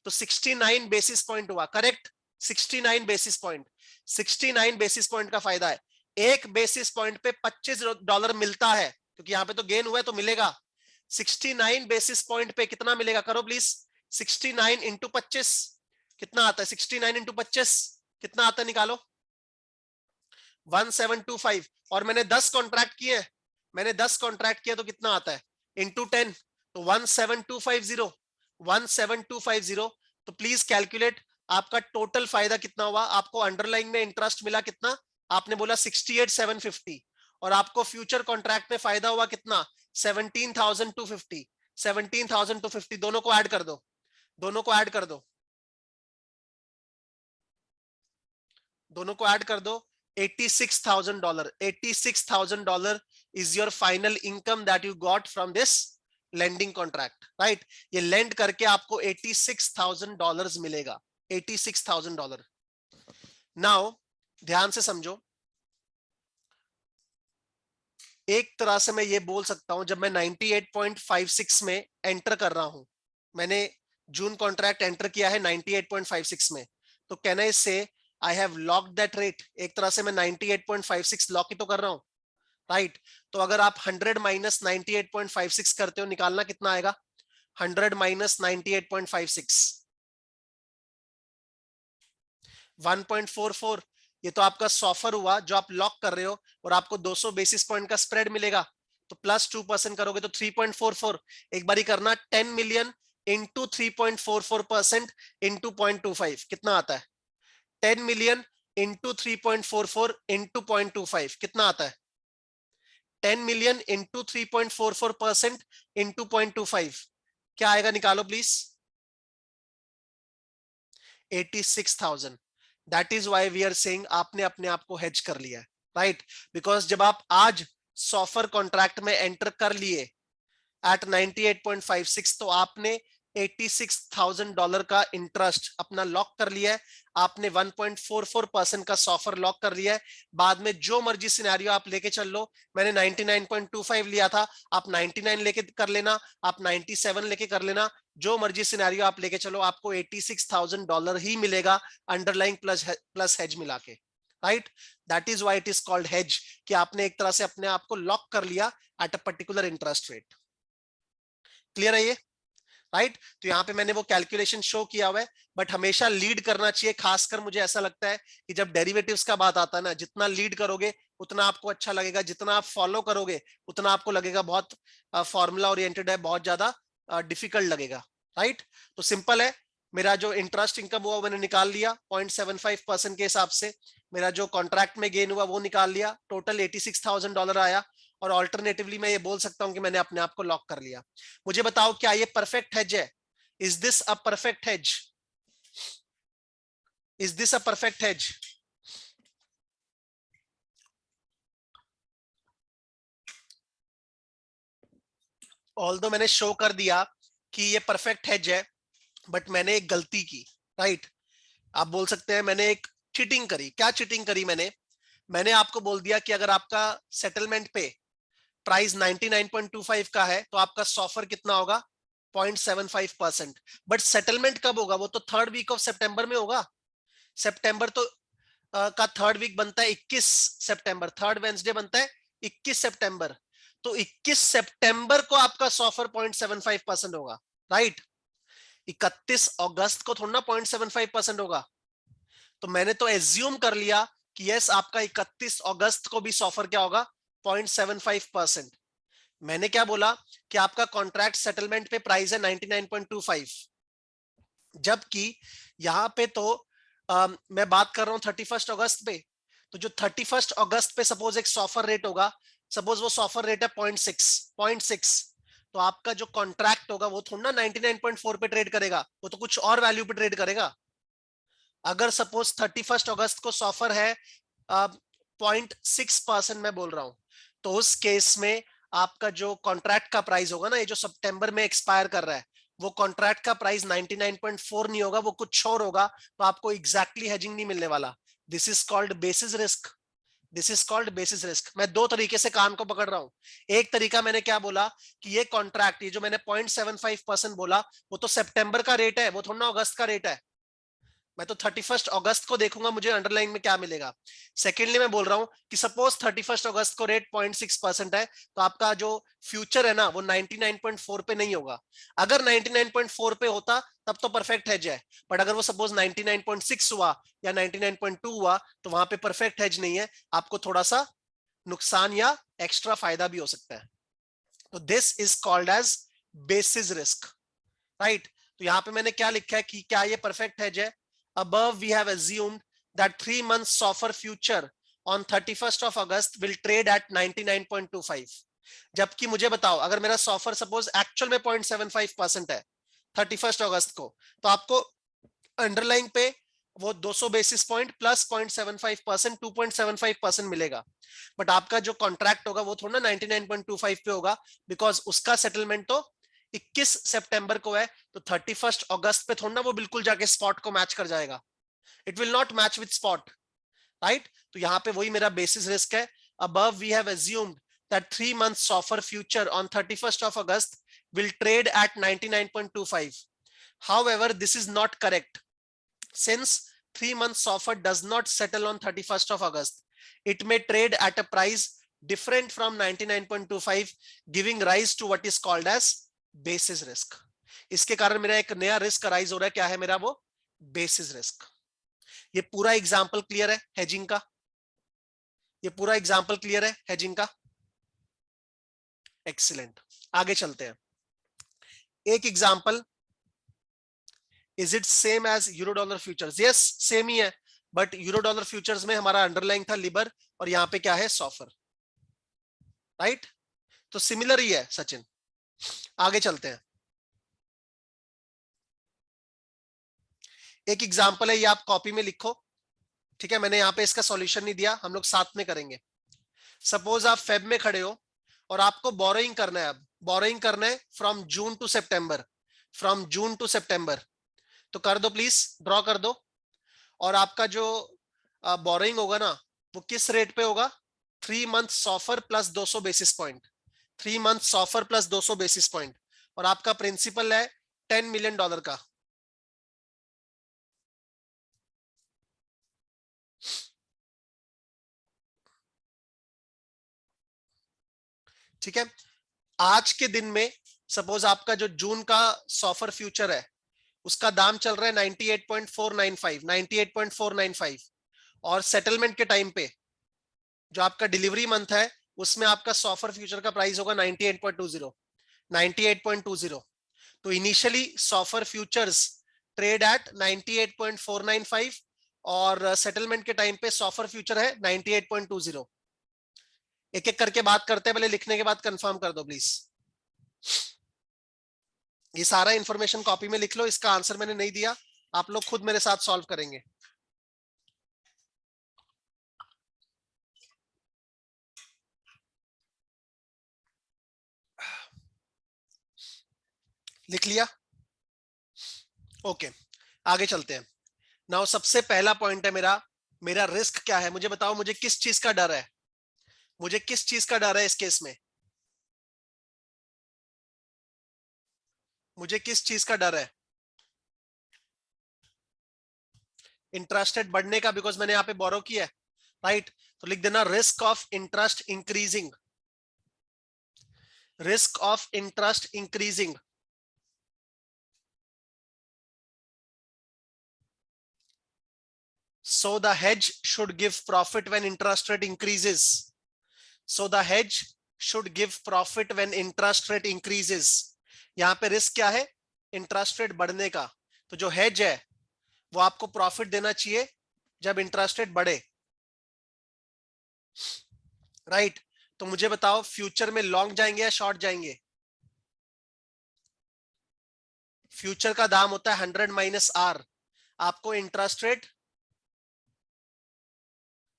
तो 69 बेसिस पॉइंट हुआ, correct, 69 basis point, 69 basis point का फायदा है। एक बेसिस पॉइंट पे $25 मिलता है, क्योंकि यहाँ पे तो गेन हुआ है तो मिलेगा। 69 बेसिस पॉइंट पे कितना मिलेगा, करो प्लीज, 69 इंटू 25 कितना आता है, 69 इंटू 25 कितना आता है, निकालो, 1725। और मैंने 10 कॉन्ट्रैक्ट किए, मैंने 10 कॉन्ट्रैक्ट किए तो कितना आता है, इंटू 10, तो 17250, 17250। तो प्लीज कैलकुलेट आपका टोटल फायदा कितना हुआ। आपको अंडरलाइन में इंटरेस्ट मिला कितना, आपने बोला 68,750, और आपको फ्यूचर कॉन्ट्रैक्ट में फायदा हुआ कितना, 17,250, 17,250। दोनों को ऐड कर दो, दोनों को ऐड कर दो, दोनों को ऐड कर दो, $86,000, $86,000 is your final income that you got from this lending contract, right? ये lend करके आपको $86,000 मिलेगा, $86,000। नाउ ध्यान से समझो, एक तरह से मैं ये बोल सकता हूं, जब मैं 98.56 में एंटर कर रहा हूं, मैंने जून कॉन्ट्रैक्ट एंटर किया है 98.56 में, तो कैन आई से I have locked that rate. एक तरह से मैं 98.56 लॉक ही तो कर रहा हूं, राइट? तो अगर आप 100 माइनस 98.56 करते हो, निकालना कितना आएगा, 100 माइनस 98.56, 1.44। ये तो आपका सॉफर हुआ जो आप लॉक कर रहे हो, और आपको 200 बेसिस पॉइंट का स्प्रेड मिलेगा, तो प्लस 2% करोगे तो 3.44। एक बारी करना, 10 मिलियन इंटू 3.44% इंटू 0.25 कितना आता है, 10 मिलियन इंटू 3.44 इंटू 0.25 कितना आता है, 10 मिलियन इंटू 3.44% इंटू 0.25 क्या आएगा, निकालो please, 86,000। That is why we are saying आपने अपने आप को हेज कर लिया है, राइट? बिकॉज जब आप आज सॉफर कॉन्ट्रैक्ट में एंटर कर लिए एट 98.56, तो आपने $86,000 का इंटरेस्ट अपना लॉक कर लिया है, आपने 1.44% का सॉफर लॉक कर लिया है। बाद में जो मर्जी सिनेरियो आप लेके चल लो, मैंने 99.25 लिया था, आप 99 लेके कर लेना, आप 97 लेके कर लेना, जो मर्जी सिनेरियो आप लेके चलो, आपको $86,000 ही मिलेगा अंडरलाइंग प्लस हेज मिला के, right? That is why it is called hedge, कि आपने एक तरह से अपने आप को लॉक कर लिया at a particular interest rate. Clear है ये, राइट? तो यहाँ पे मैंने वो कैलकुलेशन शो किया हुआ है, बट हमेशा लीड करना चाहिए। खासकर मुझे ऐसा लगता है कि जब डेरिवेटिव्स का बात आता है ना, जितना लीड करोगे उतना आपको अच्छा लगेगा, जितना आप फॉलो करोगे उतना आपको लगेगा बहुत फॉर्मूला ओरिएंटेड है, बहुत ज्यादा डिफिकल्ट लगेगा, राइट? तो सिंपल है, मेरा जो इंटरेस्ट इनकम हुआ मैंने निकाल लिया 0.75% के हिसाब से, मेरा जो कॉन्ट्रैक्ट में गेन हुआ वो निकाल लिया, टोटल $86,000 आया, और ऑल्टरनेटिवली मैं ये बोल सकता हूं कि मैंने अपने आप को लॉक कर लिया। मुझे बताओ क्या ये परफेक्ट हेज है? Is this a perfect hedge? Is this a perfect hedge? Although मैंने शो कर दिया कि ये परफेक्ट हेज है, बट मैंने एक गलती की, राइट? आप बोल सकते हैं मैंने एक चीटिंग करी। क्या चीटिंग करी मैंने? मैंने आपको बोल दिया कि अगर आपका सेटलमेंट पे प्राइस 99.25 का है तो आपका सॉफर कितना होगा, 0.75%। बट सेटलमेंट कब होगा, वो तो थर्ड वीक ऑफ सितंबर में होगा। सितंबर तो का थर्ड वीक बनता है 21 सितंबर, थर्ड वेंसडे बनता है 21 सितंबर। तो 21 सितंबर को आपका सॉफर 0.75% होगा, राइट? 31 अगस्त को थोड़ा ना 0.75% होगा। तो मैंने तो एज्यूम कर लिया कि यस, आपका 31 अगस्त को भी सॉफर क्या होगा, 0.75%। मैंने क्या बोला कि आपका कॉन्ट्रैक्ट सेटलमेंट पे प्राइस है 99.25, जबकि यहां पे तो मैं बात कर रहा हूं 31 अगस्त पे, तो जो 31 अगस्त पे सपोज एक सॉफर रेट होगा, सपोज वो सॉफर रेट है 0.6, तो आपका जो कॉन्ट्रैक्ट होगा वो थोड़ा ना 99.4 पे ट्रेड करेगा, वो तो कुछ और वैल्यू पे ट्रेड करेगा। अगर सपोज 31 अगस्त को सॉफर है 0.6% मैं बोल रहा हूं, तो उस केस में आपका जो कॉन्ट्रैक्ट का प्राइस होगा ना, ये जो सितंबर में एक्सपायर कर रहा है, वो कॉन्ट्रैक्ट का प्राइस 99.4 नहीं होगा, वो कुछ और होगा, तो आपको एग्जैक्टली हेजिंग नहीं मिलने वाला। This is called basis risk. This is called basis risk. मैं दो तरीके से कान को पकड़ रहा हूं। एक तरीका मैंने क्या बोला कि ये कॉन्ट्रैक्ट, ये जो मैंने 0.75% बोला, वो तो सितंबर का रेट है, वो थोड़ा ना अगस्त का रेट है। मैं तो 31 अगस्त को देखूंगा मुझे अंडरलाइन में क्या मिलेगा। सेकेंडली मैं बोल रहा हूं कि सपोज 31 अगस्त को रेट 0.6% है, तो आपका जो फ्यूचर है ना वो 99.4 पे नहीं होगा। अगर 99.4 पे होता तब तो परफेक्ट हेज है, बट अगर वो सपोज 99.6 हुआ या 99.2 हुआ, तो वहां पे परफेक्ट हेज नहीं है, आपको थोड़ा सा नुकसान या एक्स्ट्रा फायदा भी हो सकता है। तो this is called as basis risk, right. तो यहां पे मैंने क्या लिखा है कि क्या ये परफेक्ट हेज है। Above we have assumed that 3 months SOFR future on 31st of August will trade at 99.25। जबकि मुझे बताओ अगर मेरा सॉफर सपोज एक्चुअल में 0.75% है 31 अगस्त को, तो आपको अंडरलाइन पे वो 200 बेसिस पॉइंट प्लस 0.75% 2.75% मिलेगा। बट आपका जो कॉन्ट्रैक्ट होगा वो थोड़ा ना 99.25 पे होगा, बिकॉज उसका सेटलमेंट तो 21 सितंबर को है, तो 31 अगस्त पे थोड़ा ना वो बिल्कुल जाके स्पॉट को मैच कर जाएगा। It will not match with spot, right. तो यहां पे वही मेरा बेसिस रिस्क है। Above we have assumed that 3 months SOFR future on 31st of August will trade at 99.25। However, this is not correct since 3 months SOFR does not settle on 31st of August. It may trade at a price different from 99.25, giving rise to what is called as basis risk। इसके कारण मेरा एक नया रिस्क अराइज हो रहा है, क्या है मेरा वो बेसिस रिस्क। ये पूरा एग्जांपल क्लियर है हेजिंग का? ये पूरा एग्जांपल क्लियर है हेजिंग का? एक्सीलेंट। आगे चलते हैं। एक example, is it same as euro dollar futures? Yes, same ही है, बट यूरो डॉलर फ्यूचर्स में हमारा अंडरलाइन था लिबर, और यहां पे क्या है सॉफर, राइट। तो सिमिलर ही है सचिन। आगे चलते हैं। एक एग्जांपल है, ये आप कॉपी में लिखो, ठीक है। मैंने यहाँ पे इसका सॉल्यूशन नहीं दिया, हम लोग साथ में करेंगे। सपोज आप फेब में खड़े हो और आपको बोरोइंग करना है, अब बोरोइंग करना है from June to September, from June to September. तो कर दो प्लीज, ड्रॉ कर दो। और आपका जो बोरोइंग होगा ना वो किस रेट पे होगा? 3 month SOFR plus 200 basis point, 3 month SOFR plus 200 basis point, और आपका प्रिंसिपल है $10 मिलियन का। ठीक है। आज के दिन में सपोज आपका जो जून का सॉफर फ्यूचर है उसका दाम चल रहा है 98.495, 98.495, और सेटलमेंट के टाइम पे जो आपका डिलीवरी मंथ है उसमें आपका सॉफर फ्यूचर का प्राइस होगा 98.20, 98.20। तो इनिशियली सॉफर फ्यूचर्स ट्रेड एट 98.495, और सेटलमेंट के टाइम पे सॉफर फ्यूचर है 98.20। एक एक करके बात करते हैं, पहले लिखने के बाद कंफर्म कर दो प्लीज। ये सारा इंफॉर्मेशन कॉपी में लिख लो, इसका आंसर मैंने नहीं दिया, आप लोग खुद मेरे साथ सॉल्व करेंगे। लिख लिया? ओके, आगे चलते हैं। नाउ सबसे पहला पॉइंट है मेरा, मेरा रिस्क क्या है मुझे बताओ, मुझे किस चीज का डर है? मुझे किस चीज का डर है इस केस में? मुझे किस चीज का डर है? इंटरेस्ट रेट बढ़ने का, बिकॉज मैंने यहाँ पे बोरो किया है, राइट। तो लिख देना risk of interest increasing, risk of interest increasing. So the hedge should give profit when interest rate increases. So the hedge should give profit when interest rate increases. यहाँ पे रिस्क क्या है? इंटरेस्ट रेट बढ़ने का। तो जो हेज है वो आपको प्रॉफिट देना चाहिए जब इंटरेस्ट रेट बढ़े। राइट तो मुझे बताओ फ्यूचर में लॉन्ग जाएंगे या शॉर्ट जाएंगे? फ्यूचर का दाम होता है 100 माइनस आर। आपको इंटरेस्ट रेट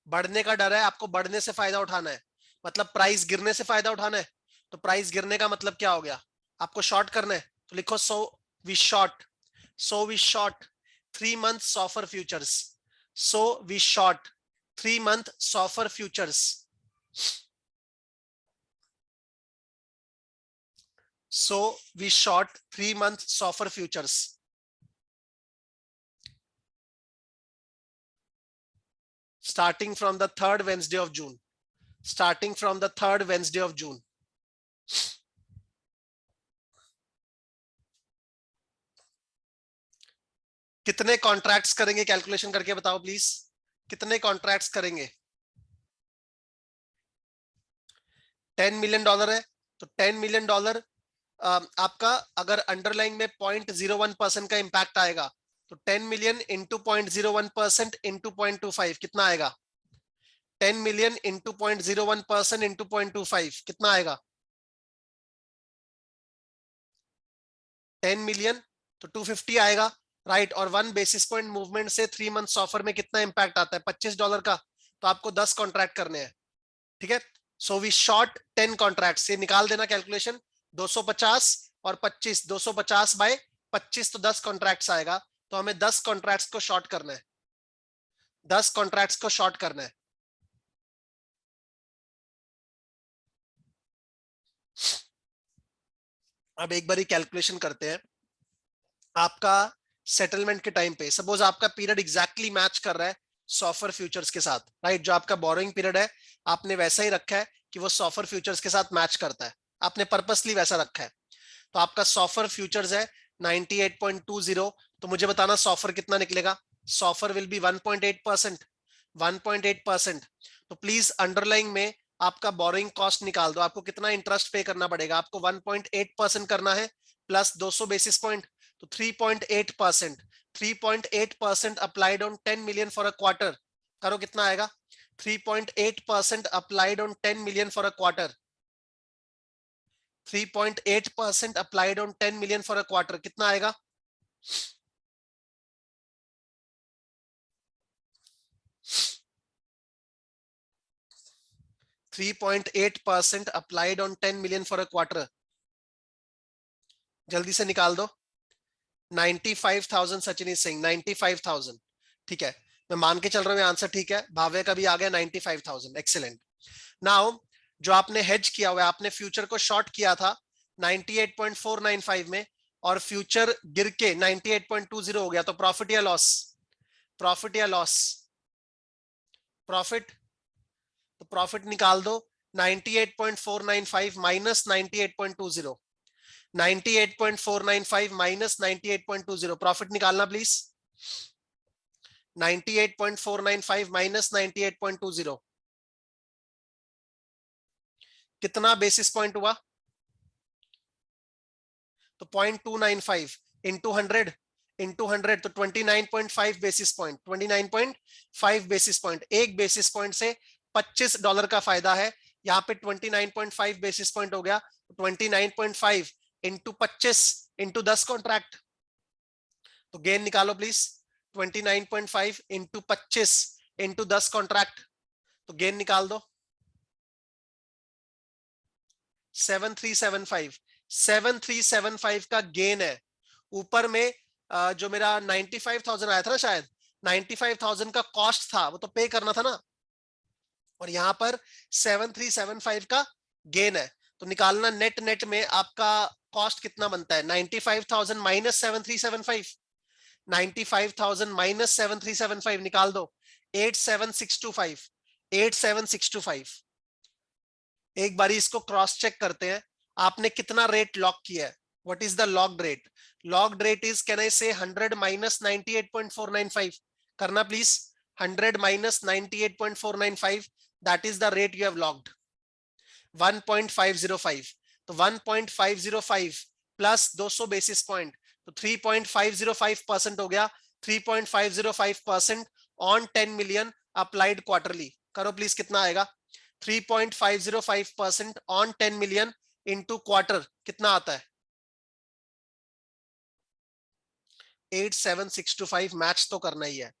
बढ़ने का डर है, आपको बढ़ने से फायदा उठाना है, मतलब प्राइस गिरने से फायदा उठाना है। तो प्राइस गिरने का मतलब क्या हो गया? आपको शॉर्ट करना है, तो लिखो so we short 3 month SOFR futures. So we short 3 month SOFR futures. So we short 3 month SOFR futures. Starting from the third Wednesday of June. Starting from the third Wednesday of June. कितने कॉन्ट्रैक्ट्स करेंगे कैलकुलेशन करके बताओ प्लीज, कितने कॉन्ट्रैक्ट्स करेंगे? $10 million है, तो $10 million आपका अगर अंडरलाइन में 0.01% का इंपैक्ट आएगा तो 10 million इंटू 0.01% इंटू 0.25 कितना आएगा? 10 million इंटू 0.01% इंटू 0.25 कितना आएगा? 10 million तो 250 आएगा, राइट। और 1 basis point मूवमेंट से 3 months ऑफर में कितना इंपैक्ट आता है? $25 का। तो आपको 10 कॉन्ट्रैक्ट करने हैं, ठीक है। सो वी शॉर्ट 10 कॉन्ट्रैक्ट से निकाल देना कैलकुलेशन, 250 और 25, 250 बाय 25 तो 10 कॉन्ट्रैक्ट्स आएगा। तो हमें 10 कॉन्ट्रैक्ट्स को शॉर्ट करना है, 10 कॉन्ट्रैक्ट्स को शॉर्ट करना है। अब एक बारी कैलकुलेशन करते हैं। आपका सेटलमेंट के टाइम पे सपोज आपका पीरियड एग्जैक्टली मैच कर रहा है सॉफर फ्यूचर्स के साथ, राइट। जो आपका बोरोइंग पीरियड है आपने वैसा ही रखा है कि वो सॉफर फ्यूचर्स के साथ मैच करता है, आपने पर्पसली वैसा रखा है। तो आपका सॉफर फ्यूचर्स है 98.20, तो मुझे बताना सॉफर कितना निकलेगा? सॉफर विल बी 1.8%, 1.8%। तो प्लीज अंडरलाइन में आपका बोरोइंग कॉस्ट निकाल दो, आपको कितना इंटरेस्ट पे करना पड़ेगा? आपको 1.8% करना है प्लस 200 बेसिस पॉइंट, तो 3.8%, 3.8% applied on 10 million for a quarter. करो कितना आएगा? 3.8% applied on 10 million for a quarter, 3.8% applied on 10 million for a quarter कितना आएगा? 3.8% applied on 10 million for a quarter, जल्दी से निकाल दो। 95,000 सचिन इज सेइंग 95,000, ठीक है। मैं मान के चल रहा हूं आंसर ठीक है। भावे का भी आ गया 95,000, एक्सीलेंट। नाउ जो आपने हेज किया हुआ है, आपने फ्यूचर को शॉर्ट किया था 98.495 में और फ्यूचर गिर के 98.20 हो गया, तो प्रॉफिट या लॉस? प्रॉफिट या लॉस? प्रॉफिट। तो प्रॉफिट निकाल दो 98.495 माइनस 98.20, 98.495 माइनस 98.20, प्रॉफिट निकालना प्लीज। 98.495 माइनस 98.20 कितना बेसिस पॉइंट हुआ? तो 0.295 इंटू 100, इंटू 100 तो 29.5 बेसिस पॉइंट, 29.5 बेसिस पॉइंट। एक बेसिस पॉइंट से $25 का फायदा है, यहाँ पे 29.5 बेसिस पॉइंट हो गया। 29.5 इंटू 25 इंटू 10 कॉन्ट्रैक्ट, तो गेन निकालो प्लीज। 29.5 इंटू 25 इंटू 10 कॉन्ट्रैक्ट, तो गेन निकाल दो। 7375, 7375 का गेन है। ऊपर में जो मेरा 95,000 आया था ना, शायद 95,000 का कॉस्ट था, वो तो पे करना था ना, और यहां पर 7375 का गेन है। तो निकालना नेट, नेट में आपका कॉस्ट कितना बनता है? 95,000 माइनस 7375, 95,000 माइनस 7375 निकाल दो। 87625, 87625। एक बारी इसको क्रॉस चेक करते हैं। आपने कितना रेट लॉक किया है? What is the locked rate? Locked rate is, can I से 100 माइनस 98.495? करना please. 100 minus 98.495, that is the rate you have locked, 1.505। तो 1.505 प्लस 200 बेसिस पॉइंट, तो 3.505% हो गया। 3.505% ऑन 10 million अप्लाइड क्वार्टरली। करो प्लीज कितना आएगा? 3.505% ऑन 10 मिलियन इंटू क्वार्टर कितना आता है? 87625। मैच तो करना ही है,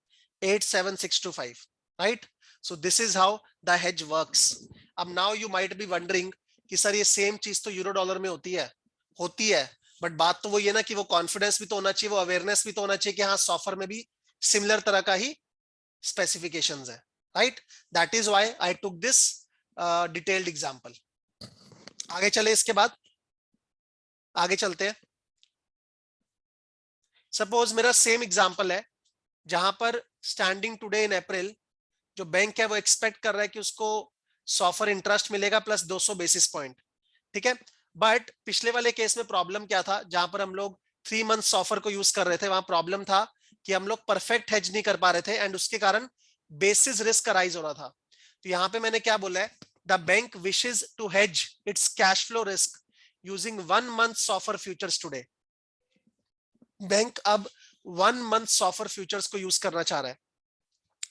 87625, right? So this is how the hedge works. अब now you might be wondering कि सर ये सेम चीज तो यूरो डॉलर में होती है, बट बात तो वही है ना कि वो कॉन्फिडेंस भी तो होना चाहिए, वो अवेयरनेस भी तो होना चाहिए कि हाँ सॉफ्टवेयर में भी सिमिलर तरह का ही स्पेसिफिकेशंस है, right? That is why I took this detailed example. आगे चले, इसके बाद आगे चलते हैं. सपोज मेरा सेम एग्जांपल है जहां पर स्टैंडिंग टुडे इन अप्रैल जो बैंक है वो एक्सपेक्ट कर रहा है कि उसको सॉफर इंटरेस्ट मिलेगा प्लस 200 बेसिस पॉइंट, ठीक है? बट पिछले वाले केस में प्रॉब्लम क्या था, जहां पर हम लोग 3 मंथ सॉफर को यूज कर रहे थे, वहां प्रॉब्लम था कि हम लोग परफेक्ट हेज नहीं कर पा रहे थे एंड उसके कारण बेसिस रिस्क अराइज हो रहा था. तो यहां पे मैंने क्या बोला है, the bank wishes to hedge its cash flow risk using 1 month SOFR futures today. Bank अब 1 मंथ सॉफर फ्यूचर्स को यूज करना चाह रहा है.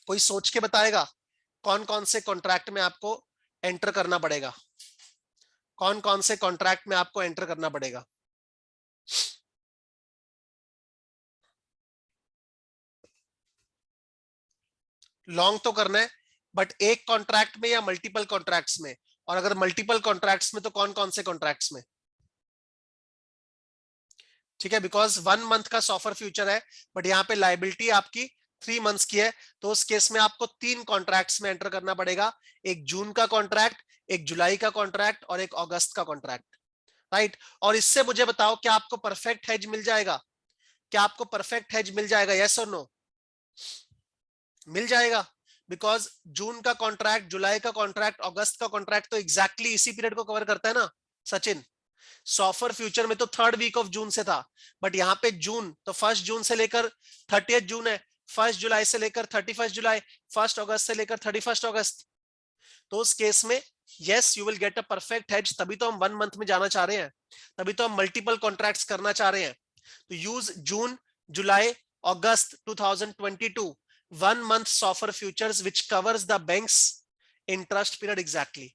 कोई सोच के बताएगा कौन कौन से कॉन्ट्रैक्ट में आपको एंटर करना पड़ेगा? कौन कौन से कॉन्ट्रैक्ट में आपको एंटर करना पड़ेगा? लॉन्ग तो करना है, बट एक कॉन्ट्रैक्ट में या मल्टीपल कॉन्ट्रैक्ट्स में? और अगर मल्टीपल कॉन्ट्रैक्ट्स में तो कौन कौन से कॉन्ट्रैक्ट्स में? ठीक है, बिकॉज 1 मंथ का सॉफर फ्यूचर है, बट यहाँ पे लाइबिलिटी आपकी 3 मंथ्स की है, तो उस केस में आपको 3 कॉन्ट्रैक्ट्स में एंटर करना पड़ेगा. एक जून का कॉन्ट्रैक्ट, एक जुलाई का कॉन्ट्रैक्ट और एक अगस्त का कॉन्ट्रैक्ट, राइट? और इससे मुझे बताओ क्या आपको परफेक्ट हेज मिल जाएगा? क्या आपको परफेक्ट हेज मिल जाएगा? यस और नो? मिल जाएगा, बिकॉज जून का कॉन्ट्रैक्ट, जुलाई का कॉन्ट्रैक्ट, अगस्त का कॉन्ट्रैक्ट तो एग्जैक्टली इसी पीरियड को कवर करता है ना सचिन. सॉफर फ्यूचर में तो 3rd वीक ऑफ जून से था, बट यहाँ पे जून तो 1 जून से लेकर 30 जून है, 1 जुलाई से लेकर 31 जुलाई, 1 अगस्त से लेकर 31 अगस्त. तो उस केस में yes you will get a perfect hedge. तभी तो हम 1 मंथ में जाना चाह रहे हैं, तभी तो हम मल्टीपल कॉन्ट्रैक्ट्स करना चाह रहे हैं. तो use June, July, August 2022 1 month SOFR futures which covers the bank's interest period exactly.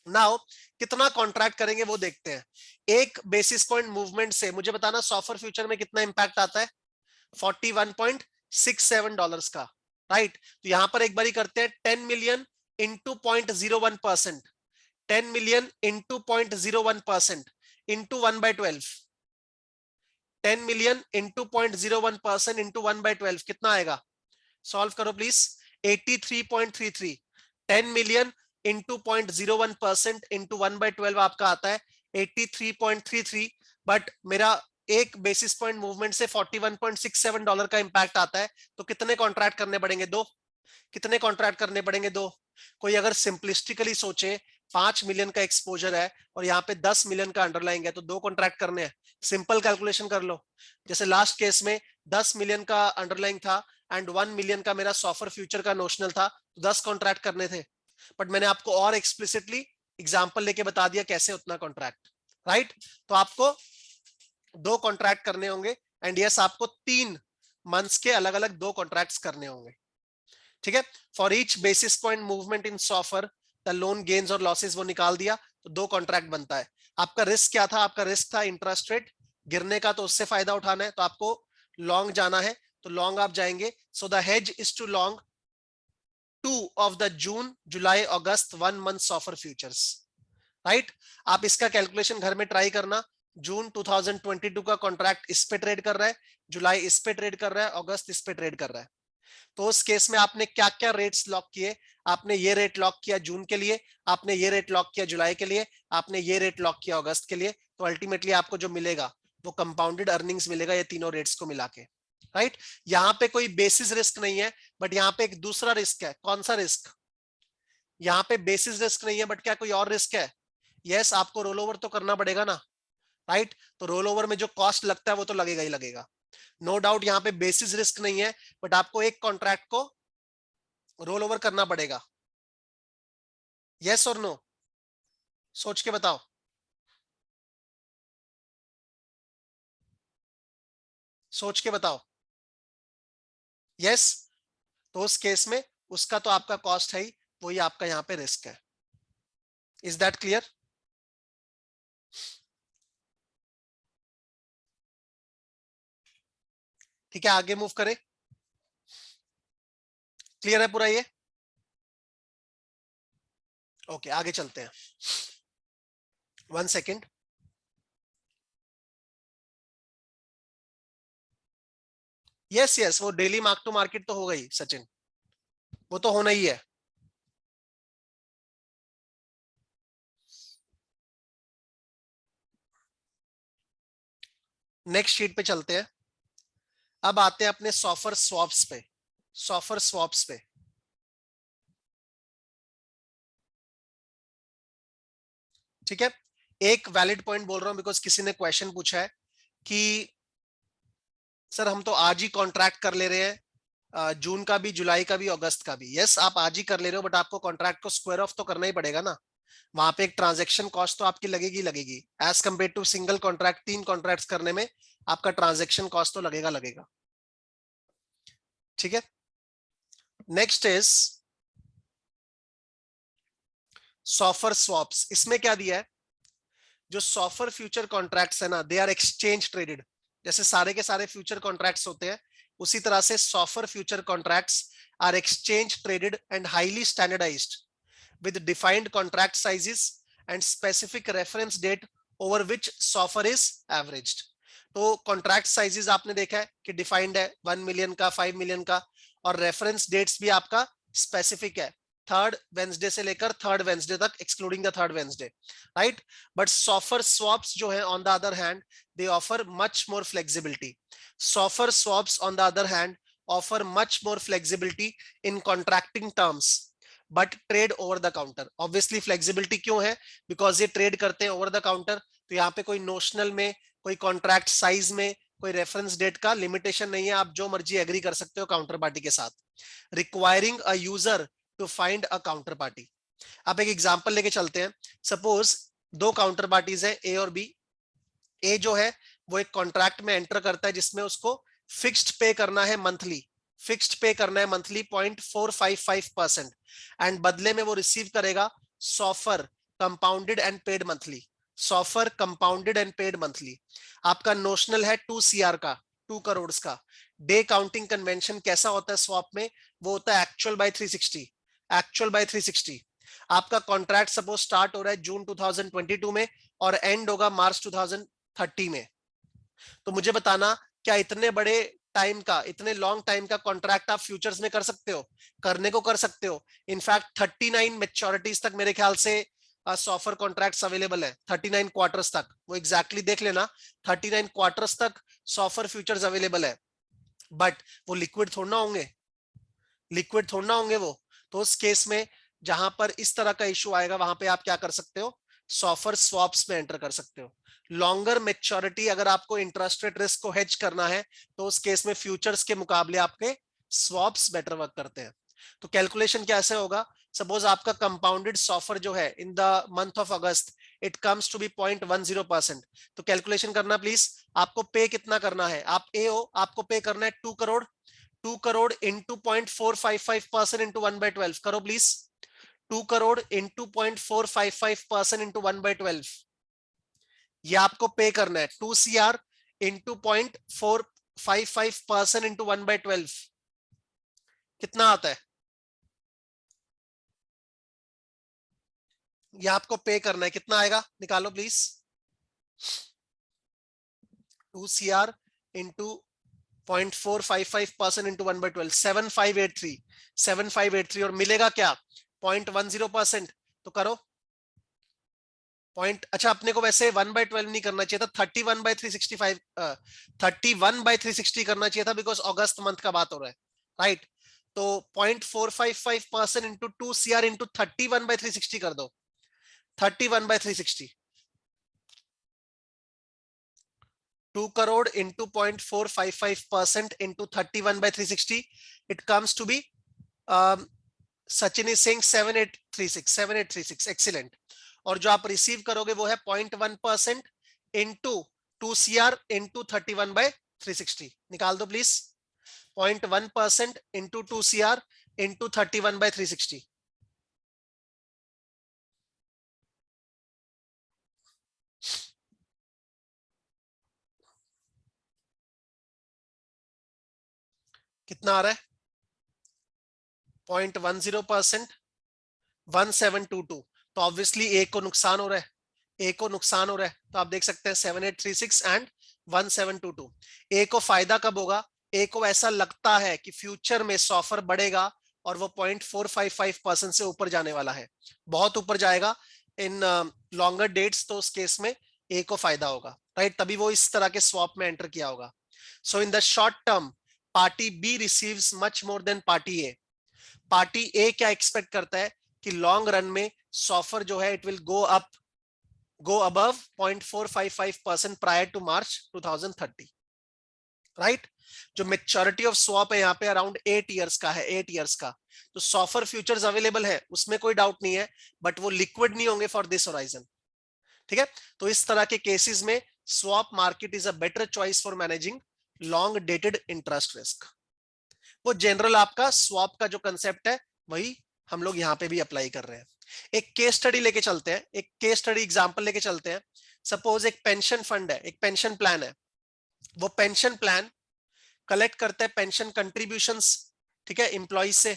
Now कितना कॉन्ट्रैक्ट करेंगे वो देखते हैं. एक बेसिस पॉइंट मूवमेंट से मुझे बताना सॉफर फ्यूचर में कितना इंपैक्ट आता है? $41.67 का, राइट? तो यहां पर एक बारी करते हैं 10 million into 0.01%, 10 million into 0.01% into 1/12, 10 million into 0.01% into 1/12 कितना आएगा? सॉल्व करो प्लीज. 83.33. 10 मिलियन इंटू 0.01% इंटू 1/12 आपका आता है 83.33. बट मेरा एक बेसिस पॉइंट मूवमेंट से $41.67 का इंपैक्ट आता है. तो कितने कॉन्ट्रैक्ट करने पड़ेंगे? 2. कितने कॉन्ट्रैक्ट करने पड़ेंगे? 2. कोई अगर सिंपलिस्टिकली सोचे 5 मिलियन का एक्सपोजर है और यहाँ पे 10 मिलियन का अंडरलाइंग है, तो 2 कॉन्ट्रैक्ट करने हैं. सिंपल कैलकुलेशन कर लो. जैसे लास्ट केस में 10 मिलियन का अंडरलाइंग था एंड 1 मिलियन का मेरा सॉफर फ्यूचर का नोशनल था, तो 10 कॉन्ट्रैक्ट करने थे. बट मैंने आपको और एक्सप्लिसिटली एग्जांपल लेके बता दिया कैसे उतना कॉन्ट्रैक्ट, राइट? तो आपको 2 कॉन्ट्रैक्ट करने होंगे एंड यस आपको 3 मंथ्स के अलग अलग 2 कॉन्ट्रैक्ट्स करने होंगे. ठीक है, for each basis point movement in SOFR the loan gains और लॉसेस वो निकाल दिया, तो 2 कॉन्ट्रैक्ट बनता है. आपका रिस्क क्या था? आपका रिस्क था इंटरेस्ट रेट गिरने का, तो उससे फायदा उठाना है, तो आपको लॉन्ग जाना है, तो लॉन्ग आप जाएंगे. So the hedge is to long 2 of the June, July, August 1 month SOFR futures, right? आप इसका कैलकुलेशन घर में ट्राई करना. जून 2022 का कॉन्ट्रैक्ट इस पे ट्रेड कर रहा है, जुलाई इस पे ट्रेड कर रहा है, अगस्त इस पे ट्रेड कर रहा है. तो उस केस में आपने क्या क्या रेट्स लॉक किए? आपने ये रेट लॉक किया जून के लिए, आपने ये रेट लॉक किया जुलाई के लिए, आपने ये रेट लॉक किया अगस्त के लिए. तो अल्टीमेटली आपको जो मिलेगा वो कंपाउंडेड अर्निंग्स मिलेगा ये तीनों रेट्स को मिला के, राइट? यहाँ पे कोई बेसिस रिस्क नहीं है, बट यहाँ पे एक दूसरा रिस्क है. कौन सा रिस्क? यहाँ पे बेसिस रिस्क नहीं है, बट क्या कोई और रिस्क है? यस, आपको रोल ओवर तो करना पड़ेगा ना, राइट? तो रोल ओवर में जो कॉस्ट लगता है वो तो लगेगा ही लगेगा. नो डाउट यहाँ पे बेसिस रिस्क नहीं है, बट आपको एक कॉन्ट्रैक्ट को रोल ओवर करना पड़ेगा. यस और नो? सोच के बताओ. सोच के बताओ. यस. तो उस केस में उसका तो आपका कॉस्ट है ही, वही आपका यहाँ पे रिस्क है. Is that clear? ठीक है, आगे मूव करें। क्लियर है पूरा ये? ओके, आगे चलते हैं। 1 सेकेंड। यस यस, वो डेली मार्क टू मार्केट तो हो गई सचिन, वो तो होना ही है। नेक्स्ट शीट पे चलते हैं। अब आते हैं अपने सॉफर स्वॉप्स पे। सॉफर स्वॉप्स पे ठीक है। एक वैलिड पॉइंट बोल रहा हूं बिकॉज किसी ने क्वेश्चन पूछा है कि सर हम तो आज ही कॉन्ट्रैक्ट कर ले रहे हैं, जून का भी, जुलाई का भी, अगस्त का भी। यस, आप आज ही कर ले रहे हो, बट आपको कॉन्ट्रैक्ट को स्क्वायर ऑफ तो करना ही पड़ेगा ना। वहां पे एक ट्रांजैक्शन कॉस्ट तो आपकी लगेगी लगेगी, as compare to single contract. 3 contracts करने में आपका ट्रांजैक्शन कॉस्ट तो लगेगा लगेगा। ठीक है। Next is SOFR swaps. इसमें क्या दिया है, जो सॉफर फ्यूचर कॉन्ट्रैक्ट्स है ना, दे आर एक्सचेंज ट्रेडेड। जैसे सारे के सारे फ्यूचर कॉन्ट्रैक्ट्स होते हैं, उसी तरह से SOFR future contracts are exchange traded and highly standardised with defined contract sizes and specific reference date over which SOFR is averaged। तो कॉन्ट्रैक्ट साइजेस आपने देखा है कि डिफाइंड है, 1 मिलियन का, 5 मिलियन का, और रेफरेंस डेट्स भी आपका स्पेसिफिक है, थर्ड वेंसडे से लेकर थर्ड वेंसडे तक, excluding the third Wednesday, right. But SOFR swaps जो है on the other hand, they offer much more flexibility. SOFR swaps on the other hand offer much more flexibility in contracting terms but trade over the counter. Obviously flexibility क्यों है, बिकॉज ये ट्रेड करते हैं ओवर द काउंटर, तो यहाँ पे कोई नोशनल में, कोई कॉन्ट्रैक्ट साइज में, कोई रेफरेंस डेट का लिमिटेशन नहीं है, आप जो मर्जी एग्री कर सकते हो काउंटर पार्टी के साथ, requiring a user to find a counter party. आप एक एग्जांपल लेके चलते हैं। सपोज 2 काउंटर पार्टीज है, ए और बी। ए जो है वो एक कॉन्ट्रैक्ट में एंटर करता है जिसमें उसको फिक्स्ड पे करना है मंथली, फिक्स्ड पे करना है मंथली 0.455%, एंड बदले में वो रिसीव करेगा SOFR compounded and paid monthly. SOFR compounded and paid monthly. आपका नोशनल है 2 CR का, 2 करोड़ का। डे काउंटिंग कन्वेंशन कैसा होता है स्वॉप में, वो होता है एक्चुअल बाय 360। Actual by 360। आपका कॉन्ट्रैक्ट सपोज स्टार्ट हो रहा है जून 2022 में और एंड होगा मार्च 2030 में। तो मुझे बताना, क्या इतने बड़े टाइम का, इतने लॉन्ग टाइम का कॉन्ट्रैक्ट आप फ्यूचर्स में कर सकते हो? करने को कर सकते हो। इनफैक्ट 39 मेच्योरिटीज तक मेरे ख्याल से सॉफर कॉन्ट्रैक्ट्स अवेलेबल है, 39 क्वार्टर्स तक, वो एग्जैक्टली देख लेना, 39 क्वार्टर्स तक सॉफर फ्यूचर्स अवेलेबल है। बट वो लिक्विड थोड़ा होंगे, लिक्विड थोड़ा होंगे वो। तो उस केस में जहां पर इस तरह का इशू आएगा, वहां पे आप क्या कर सकते हो, सॉफर स्वॉप्स में एंटर कर सकते हो। लॉन्गर मेच्योरिटी, अगर आपको इंटरेस्ट रेट रिस्क को हेज करना है, तो उस केस में फ्यूचर्स के मुकाबले आपके स्वॉप्स बेटर वर्क करते हैं। तो कैलकुलेशन कैसे होगा, सपोज आपका कंपाउंडेड सॉफर जो है in the month of August, it comes to be 0.10%। तो कैलकुलेशन करना प्लीज। आपको पे कितना करना है, आप ए हो, आपको पे करना है 2 करोड़। 2 करोड़ इंटू 0.455% इंटू 1/12 करो प्लीज। 2 करोड़ इंटू 0.455% इंटू 1/12, ये आपको पे करना है। 2 CR इंटू 0.455% इंटू 1/12 कितना आता है, ये आपको पे करना है। कितना आएगा निकालो प्लीज। 2 CR इंटू 0.455% इंटू 1/12, 7583, 7583, और मिलेगा क्या, 0.10%। तो करो पॉइंट। अच्छा, अपने को वैसे 1/12 नहीं करना चाहिए था, 31/365, 31/360 करना चाहिए था, बिकॉज अगस्त मंथ का बात हो रहा है, राइट। तो 0.455% इंटू 2 CR इंटू 31/360 कर दो, 31/360। 2 करोड़ into 0.455% into 31/360, it comes to be, Sachin is saying 7836, 7836, excellent. और जो आप रिसीव करोगे वो है 0.1% इंटू 2 CR इंटू 31/360, निकाल दो प्लीज। 0.1% इंटू 2 CR इंटू 31/360, कितना आ रहा है 0.10%, 1722। तो ऑब्वियसली ए को नुकसान हो रहा है, ए को नुकसान हो रहा है, तो आप देख सकते हैं 7836 एंड 1722। ए को फायदा कब होगा, ए को ऐसा लगता है कि फ्यूचर में सॉफर बढ़ेगा और वो 0.455% से ऊपर जाने वाला है, बहुत ऊपर जाएगा इन लॉन्गर डेट्स, तो उस केस में ए को फायदा होगा, राइट, तभी वो इस तरह के स्वैप में एंटर किया होगा। So in the short term party B receives much more than party A. Party A क्या एक्सपेक्ट करता है कि लॉन्ग रन में सॉफर जो है it will go above 0.455% prior to March 2030, right. जो मेच्योरिटी ऑफ स्वैप है यहाँ पे अराउंड 8 इयर्स का है, 8 इयर्स का। तो सॉफर फ्यूचर्स अवेलेबल है, उसमें कोई डाउट नहीं है, बट वो लिक्विड नहीं होंगे फॉर दिस होराइजन, ठीक है। तो इस तरह के केसेस में swap market is a better choice for managing long dated interest risk. वो जनरल आपका स्वैप का जो कंसेप्ट है वही हम लोग यहाँ पे भी अप्लाई कर रहे हैं। एक केस स्टडी लेके चलते हैं, एक केस स्टडी एग्जांपल लेके चलते हैं। सपोज एक पेंशन फंड है, एक पेंशन प्लान है, वो पेंशन प्लान कलेक्ट करता है पेंशन कंट्रीब्यूशंस, ठीक है, एम्प्लॉय से,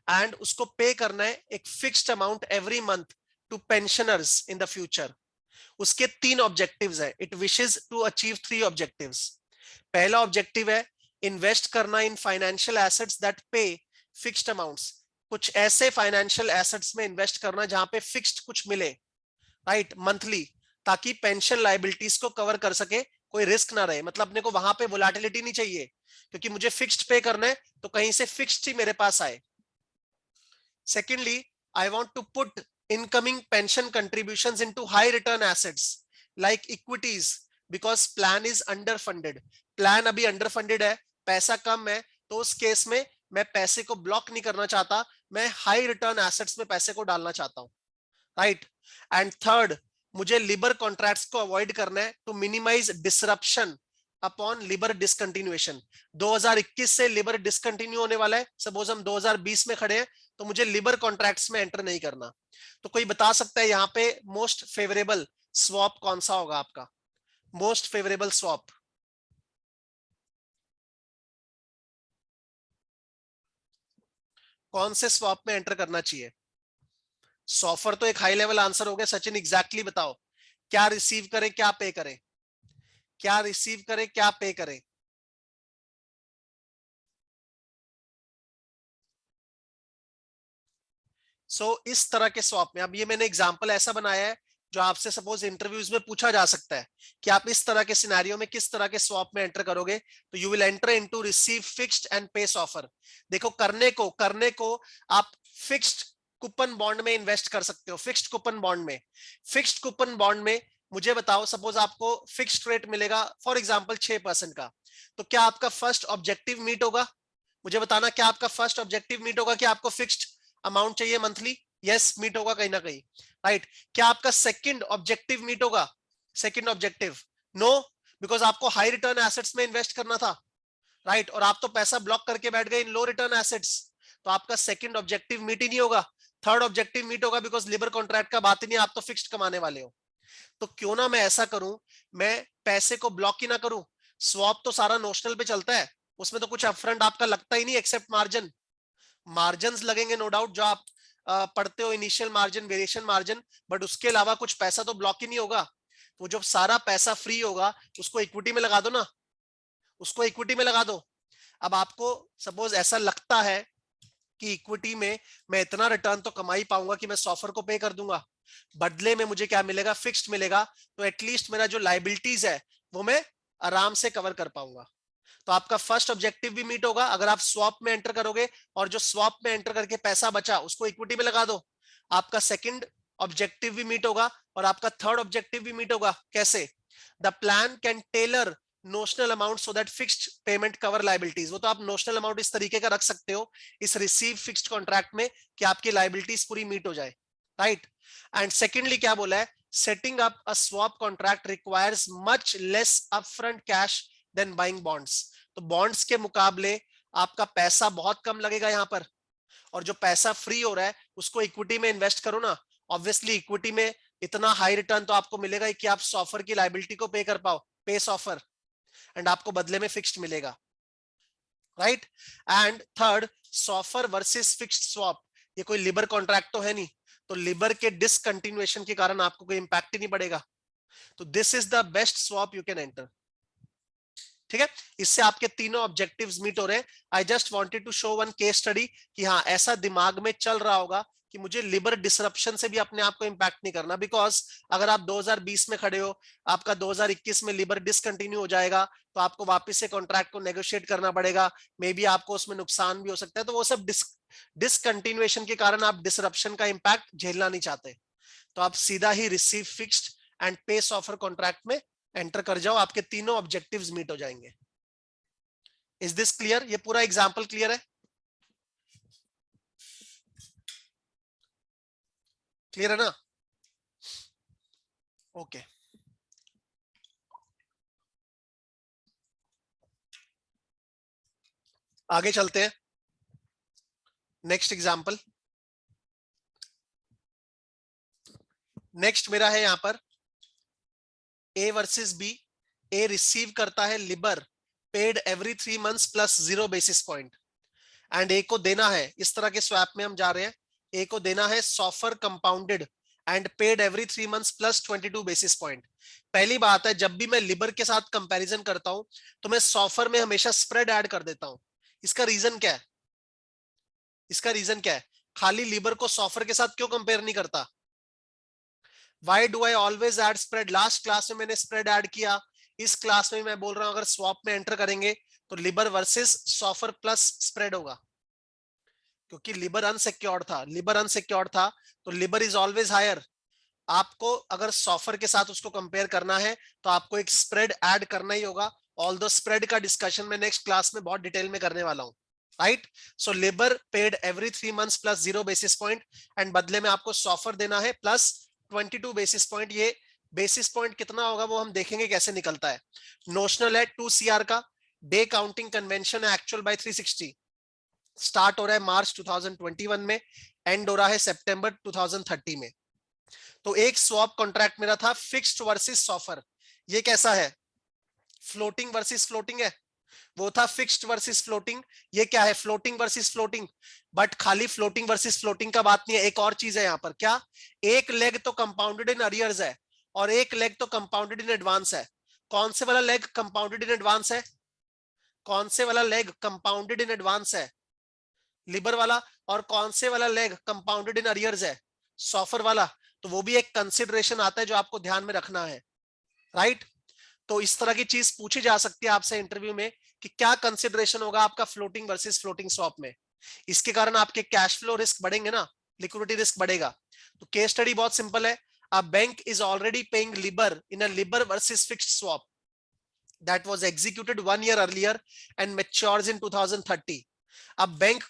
एंड उसको पे करना है एक fixed amount every month to pensioners in the future. उसके 3 ऑब्जेक्टिव्स है, it wishes to achieve 3 objectives. पहला ऑब्जेक्टिव है इन्वेस्ट करना in financial assets that pay fixed amounts, कुछ ऐसे फाइनेंशियल एसेट्स में इन्वेस्ट करना जहां पे फिक्स्ड कुछ मिले, राइट, मंथली, ताकि पेंशन लायबिलिटीज को कवर कर सके, कोई रिस्क ना रहे, मतलब अपने को वहां पे वोलेटिलिटी नहीं चाहिए, क्योंकि मुझे फिक्स्ड पे करना है तो कहीं से फिक्स्ड ही मेरे पास आए। Secondly, I want to put incoming pension contributions into high return assets like equities because plan is underfunded। Plan अभी अंडरफंडेड है, पैसा कम है, तो उस केस में मैं पैसे को ब्लॉक नहीं करना चाहता, मैं हाई रिटर्न एसेट्स में पैसे को डालना चाहता हूं, राइट। एंड थर्ड, मुझे लिबर कॉन्ट्रैक्ट्स को अवॉइड करना है to minimise disruption upon LIBOR discontinuation. 2021 से लिबर डिसकंटिन्यू होने वाला है, सपोज हम 2020 में खड़े हैं, तो मुझे लिबर कॉन्ट्रैक्ट्स में एंटर नहीं करना। तो कोई बता सकता है यहाँ पे मोस्ट फेवरेबल स्वैप कौन सा होगा आपका, मोस्ट फेवरेबल स्वैप? कौन से स्वैप में एंटर करना चाहिए? सॉफर तो एक हाई लेवल आंसर हो गया। सचिन एग्जैक्टली बताओ, क्या रिसीव करें क्या पे करें, क्या रिसीव करें क्या पे करें? इस तरह के स्वैप में, अब ये मैंने एग्जांपल ऐसा बनाया है जो आपसे सपोज इंटरव्यूज में पूछा जा सकता है कि आप इस तरह के सिनेरियो में किस तरह के स्वैप में एंटर करोगे। तो you will enter into receive fixed and पे ऑफर। देखो, करने को आप फिक्स्ड कूपन बॉन्ड में इन्वेस्ट कर सकते हो, फिक्स्ड कूपन बॉन्ड में। फिक्स्ड कूपन बॉन्ड में मुझे बताओ, सपोज आपको फिक्स्ड रेट मिलेगा फॉर एग्जाम्पल 6% का, तो क्या आपका फर्स्ट ऑब्जेक्टिव मीट होगा? मुझे बताना, क्या आपका फर्स्ट ऑब्जेक्टिव मीट होगा कि आपको फिक्स्ड अमाउंट चाहिए मंथली? यस, मीट होगा कहीं ना कहीं, राइट। क्या आपका सेकंड ऑब्जेक्टिव मीट होगा? सेकंड ऑब्जेक्टिव नो, बिकॉज आपको हाई रिटर्न एसेट्स में इन्वेस्ट करना था, राइट, और आप तो पैसा ब्लॉक करके बैठ गए इन लो रिटर्न एसेट्स, तो आपका सेकंड ऑब्जेक्टिव मीट ही नहीं होगा। थर्ड ऑब्जेक्टिव मीट होगा, बिकॉज लिबर कॉन्ट्रैक्ट का बात ही नहीं, आप तो फिक्स्ड कमाने वाले हो। तो क्यों ना मैं ऐसा करूं, मैं पैसे को ब्लॉक ही ना करूं। स्वैप तो सारा नोशनल पे चलता है, उसमें तो कुछ अपफ्रंट आपका लगता ही नहीं एक्सेप्ट मार्जिन। मार्जिन लगेंगे नो डाउट, जो आप पढ़ते हो initial margin, variation margin, but उसके अलावा कुछ पैसा तो ब्लॉक ही नहीं होगा। वो जो सारा पैसा फ्री होगा उसको इक्विटी में लगा दो ना, उसको इक्विटी में लगा दो। अब आपको सपोज ऐसा लगता है कि इक्विटी में मैं इतना रिटर्न तो कमा ही पाऊंगा कि मैं सॉफर को पे कर दूंगा, बदले में मुझे क्या मिलेगा? फिक्स्ड मिलेगा, तो एटलीस्ट मेरा जो लाइबिलिटीज है वो मैं आराम से कवर कर पाऊंगा। तो आपका फर्स्ट ऑब्जेक्टिव भी मीट होगा अगर आप स्वैप में एंटर करोगे, और जो स्वैप में एंटर करके पैसा बचा उसको इक्विटी में लगा दो। आपका सेकंड ऑब्जेक्टिव भी मीट होगा और आपका थर्ड ऑब्जेक्टिव भी मीट होगा। कैसे? The plan can tailor notional amount so that fixed payment cover liabilities. वो तो आप नोशनल अमाउंट इस तरीके का रख सकते हो इस रिसीव फिक्स्ड कॉन्ट्रैक्ट में कि आपकी लाइबिलिटीज पूरी मीट हो जाए, राइट। एंड सेकेंडली क्या बोला है? सेटिंग अप अ swap contract requires much less upfront cash then buying bonds. तो बॉन्ड्स के मुकाबले आपका पैसा बहुत कम लगेगा यहाँ पर, और जो पैसा फ्री हो रहा है उसको इक्विटी में इन्वेस्ट करो ना। ऑब्वियसली इक्विटी में इतना हाई रिटर्न तो आपको मिलेगा ही कि आप सॉफर की लाइबिलिटी को पे कर पाओ, पे सॉफर, एंड आपको बदले में फिक्स्ड मिलेगा। Right. And third, SOFR versus fixed swap, ये कोई लिबर कॉन्ट्रैक्ट तो है नहीं, तो लिबर के डिसकंटिन्यूएशन के कारण आपको कोई इंपैक्ट ही नहीं पड़ेगा। तो this is the best swap you can enter. ठीक है, इससे आपके तीनों ऑब्जेक्टिव्स मीट हो रहे हैं। I just wanted to show one case study कि हाँ ऐसा दिमाग में चल रहा होगा कि मुझे लिबर डिसरप्शन से भी अपने आप को इंपैक्ट नहीं करना, बिकॉज अगर आप 2020 में खड़े हो, आपका 2021 में लिबर डिसकंटिन्यू हो जाएगा, तो आपको वापस से कॉन्ट्रैक्ट को नेगोशिएट करना पड़ेगा, मे बी आपको उसमें नुकसान भी हो सकता है। तो वो सब डिसकंटिन्यूएशन के कारण आप डिसरप्शन का इंपैक्ट झेलना नहीं चाहते, तो आप सीधा ही receive fixed and pays offer contract में एंटर कर जाओ, आपके तीनों ऑब्जेक्टिव्स मीट हो जाएंगे। Is this clear? ये पूरा एग्जांपल क्लियर है? क्लियर है ना? Okay okay. आगे चलते हैं, नेक्स्ट एग्जांपल। नेक्स्ट मेरा है यहां पर A versus B. A receive करता है LIBOR paid every 3 months plus 0 basis point, and A को देना है, इस तरह के स्वैप में हम जा रहे हैं, ए को देना है SOFR compounded and paid every 3 months plus 22 basis point. पहली बात है, जब भी मैं लिबर के साथ कंपैरिजन करता हूं तो मैं सॉफर में हमेशा स्प्रेड ऐड कर देता हूं। इसका रीजन क्या है? इसका रीजन क्या है? खाली लिबर को सॉफर के साथ क्यों कंपेयर नहीं करता? Why do I always add spread? Last class में मैंने स्प्रेड ऐड किया, इस क्लास में मैं बोल रहा हूं अगर स्वैप में एंटर करेंगे तो लिबर वर्सेस सॉफर प्लस स्प्रेड होगा, क्योंकि लिबर अनसिक्योर्ड था, लिबर अनसिक्योर्ड था तो लिबर इज ऑलवेज हायर। आपको अगर सॉफर के साथ उसको कंपेयर करना है तो आपको एक स्प्रेड ऐड करना ही होगा, ऑल दो स्प्रेड का डिस्कशन मैं नेक्स्ट क्लास में बहुत डिटेल में करने वाला हूं। Right, so Libre paid every 3 months plus 0 basis point, and बदले में आपको सॉफर देना है प्लस 22 बेसिस पॉइंट। ये बेसिस पॉइंट कितना होगा वो हम देखेंगे कैसे निकलता है। नोशनल है 2 CR का, डे काउंटिंग कन्वेंशन है एक्चुअल बाय 360, स्टार्ट हो रहा है मार्च 2021 में, एंड हो रहा है सितंबर 2030 में। तो एक स्वैप कॉन्ट्रैक्ट मेरा था फिक्स्ड वर्सेस सॉफर, ये कैसा है? फ्लोटिंग वर्सेस फ्लोटिंग है। वो था फिक्स्ड वर्सेस फ्लोटिंग, ये क्या है? Floating versus floating. बट खाली फ्लोटिंग वर्सेस फ्लोटिंग का बात नहीं है, एक और चीज है यहाँ पर। क्या? एक लेग तो कंपाउंडेड इन अरियर्स है और एक लेग तो कंपाउंडेड इन एडवांस है। कौन से वाला लेग कंपाउंडेड इन एडवांस है? कौन से वाला लेग कंपाउंडेड इन एडवांस है? लिबर वाला। और कौन से वाला लेग कंपाउंडेड इन अरियर्स है? सॉफर वाला। तो वो भी एक कंसिडरेशन आता है जो आपको ध्यान में रखना है। राइट, तो इस तरह की चीज पूछी जा सकती है आपसे इंटरव्यू में कि क्या कंसिडरेशन होगा आपका फ्लोटिंग वर्सेस फ्लोटिंग स्वैप में। इसके कारण आपके कैश फ्लो रिस्क बढ़ेंगे ना, लिक्विडिटी रिस्क बढ़ेगा। तो केस स्टडी बहुत सिंपल है। A bank is already paying Libre in a Libre versus fixed swap that was executed 1 year earlier and matures in 2030। अब बैंक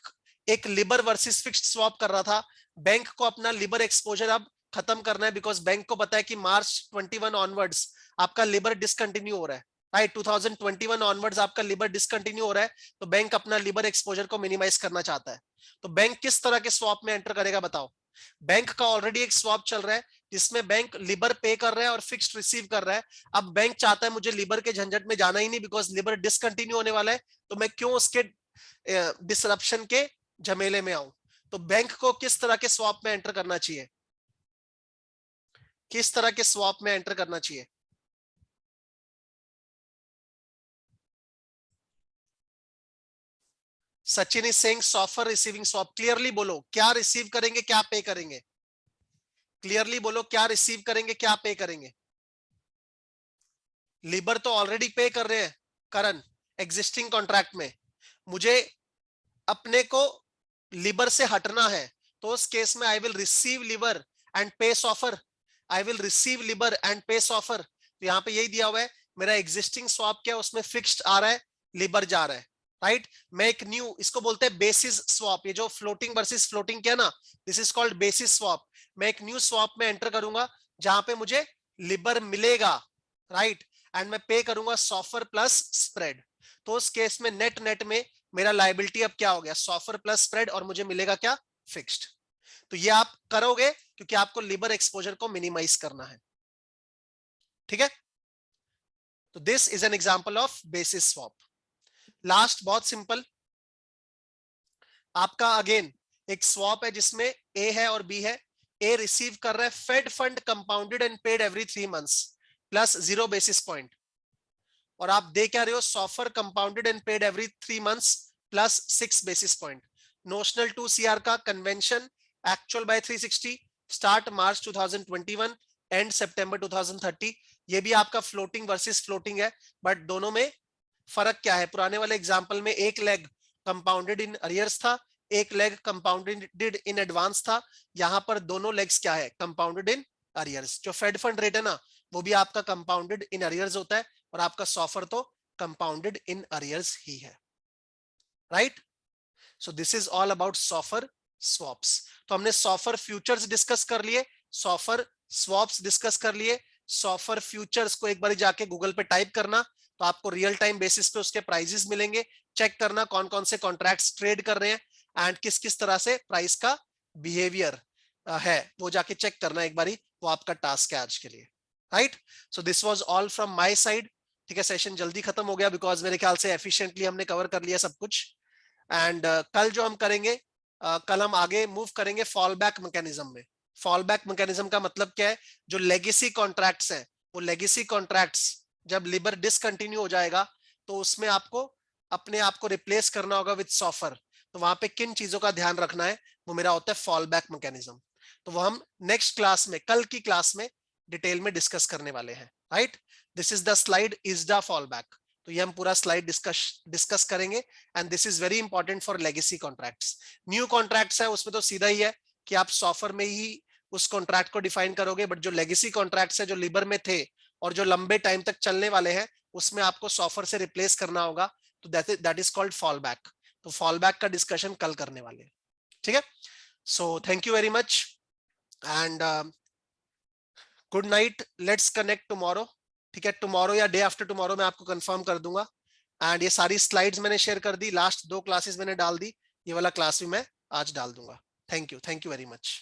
एक लिबर वर्सेस फिक्स्ड स्वैप कर रहा था, बैंक को अपना लिबर एक्सपोजर अब खत्म करना है, बिकॉज बैंक को पता है कि मार्च 21 ऑनवर्ड्स आपका लिबर डिसकंटिन्यू हो रहा है। राइट, 2021 ऑनवर्ड्स आपका लिबर डिसकंटिन्यू हो रहा है, तो बैंक अपना लिबर एक्सपोजर को मिनिमाइज करना चाहता है। तो बैंक किस तरह के स्वैप में एंटर करेगा बताओ? बैंक का ऑलरेडी एक स्वैप चल रहा है जिसमें बैंक लिबर पे कर रहा है और फिक्स्ड रिसीव कर रहा है। अब बैंक चाहता है मुझे लिबर के झंझट में जाना ही नहीं, बिकॉज लिबर डिसकंटिन्यू होने वाला है, तो मैं क्यों उसके डिसरप्शन के झमेले में आऊं। तो बैंक को किस तरह के स्वैप में एंटर करना चाहिए? किस तरह के स्वैप में एंटर करना चाहिए? Sachin is saying SOFR receiving swap. Clearly बोलो क्या रिसीव करेंगे क्या पे करेंगे? क्लियरली बोलो क्या रिसीव करेंगे क्या पे करेंगे? लिबर तो ऑलरेडी पे कर रहे हैं करण एग्जिस्टिंग कॉन्ट्रैक्ट में, मुझे अपने को लिबर से हटना है, तो उस केस में I will receive LIBOR and pay SOFR. I will receive LIBOR and pay SOFR. तो यहाँ पे यही दिया हुआ है, मेरा एग्जिस्टिंग स्वैप क्या है उसमें फिक्स्ड आ रहा है, लिबर जा रहा है। राइट, मैं एक न्यू, इसको बोलते हैं बेसिस स्वैप, ये जो फ्लोटिंग वर्सेस फ्लोटिंग क्या ना, this is called basis swap. मैं एक न्यू स्वैप में एंटर करूंगा जहां पे मुझे लिबर मिलेगा। राइट, एंड मैं पे करूंगा सॉफर प्लस स्प्रेड। तो उस केस में नेट नेट में मेरा लाइबिलिटी अब क्या हो गया? सॉफर प्लस स्प्रेड, और मुझे मिलेगा क्या? फिक्स्ड। तो ये आप करोगे क्योंकि आपको लिबर एक्सपोजर को मिनिमाइज करना है। ठीक है, तो this is an example of basis swap. Last बहुत सिंपल, आपका अगेन एक स्वैप है जिसमें ए है और बी है। ए रिसीव कर रहा है fed fund compounded and paid every 3 months plus 0 basis point, और आप दे क्या रहे हो, SOFR compounded and paid every 3 months plus 6 basis point. Notional 2 CR का convention actual by 360, start March 2021, end September 2030। ये भी आपका फ्लोटिंग वर्सेस फ्लोटिंग है, बट दोनों में फर्क क्या है? पुराने वाले एग्जांपल में एक लेग कंपाउंडेड इन अरियर्स था, एक लेग कंपाउंडेड इन एडवांस था। यहां पर दोनों लेग्स क्या है, कंपाउंडेड इन अरियर्स। जो फेड फंड रेट है ना, वो भी आपका कंपाउंडेड इन अरियर्स होता है, और आपका सॉफर तो कंपाउंडेड इन अरियर्स ही है, right. So this is all about SOFR swaps. तो हमने सॉफर फ्यूचर्स डिस्कस कर लिए, सॉफर स्वॉप्स डिस्कस कर लिए। सॉफर फ्यूचर्स को एक बार जाके गूगल पे टाइप करना, तो आपको रियल टाइम बेसिस पे उसके प्राइसेस मिलेंगे। चेक करना कौन कौन से कॉन्ट्रैक्ट्स ट्रेड कर रहे हैं एंड किस किस तरह से प्राइस का बिहेवियर है, वो जाके चेक करना एक बारी। वो आपका टास्क है आज के लिए, right. So this was all from my side. ठीक है, सेशन जल्दी खत्म हो गया बिकॉज मेरे ख्याल से एफिशिएंटली हमने कवर कर लिया सब कुछ। एंड कल जो हम करेंगे, कल हम आगे मूव करेंगे फॉल बैक मैकेनिज्म में। फॉल बैक मैकेनिज्म का मतलब क्या है? जो लेगेसी कॉन्ट्रैक्ट्स हैं, वो लेगेसी कॉन्ट्रैक्ट्स जब लिबर डिसकंटिन्यू हो जाएगा, तो उसमें आपको अपने आप को रिप्लेस करना होगा विद सॉफर। तो वहां पे किन चीजों का ध्यान रखना है, वो मेरा होता है फॉल बैक मैकेनिज्म। तो वो हम नेक्स्ट क्लास में, कल की क्लास में डिटेल में डिस्कस करने वाले हैं, right. This is the slide is the fall back. तो ये हम पूरा स्लाइड डिस्कस करेंगे। And this is very important for legacy contracts. New contracts है उसमें तो सीधा ही है कि आप सॉफर में ही उस कॉन्ट्रैक्ट को डिफाइन करोगे, बट जो लेगेसी कॉन्ट्रैक्ट्स है जो लिबर में थे और जो लंबे टाइम तक चलने वाले हैं, उसमें आपको सॉफर से रिप्लेस करना होगा। तो that is called fall back. तो फॉल बैक का डिस्कशन कल करने वाले हैं, ठीक है। So thank you very much and good night. Let's connect tomorrow, ठीक है। टुमारो या डे आफ्टर टुमारो मैं आपको कंफर्म कर दूंगा। एंड ये सारी स्लाइड्स मैंने शेयर कर दी, लास्ट 2 क्लासेस मैंने डाल दी, ये वाला क्लास भी मैं आज डाल दूंगा। Thank you very much.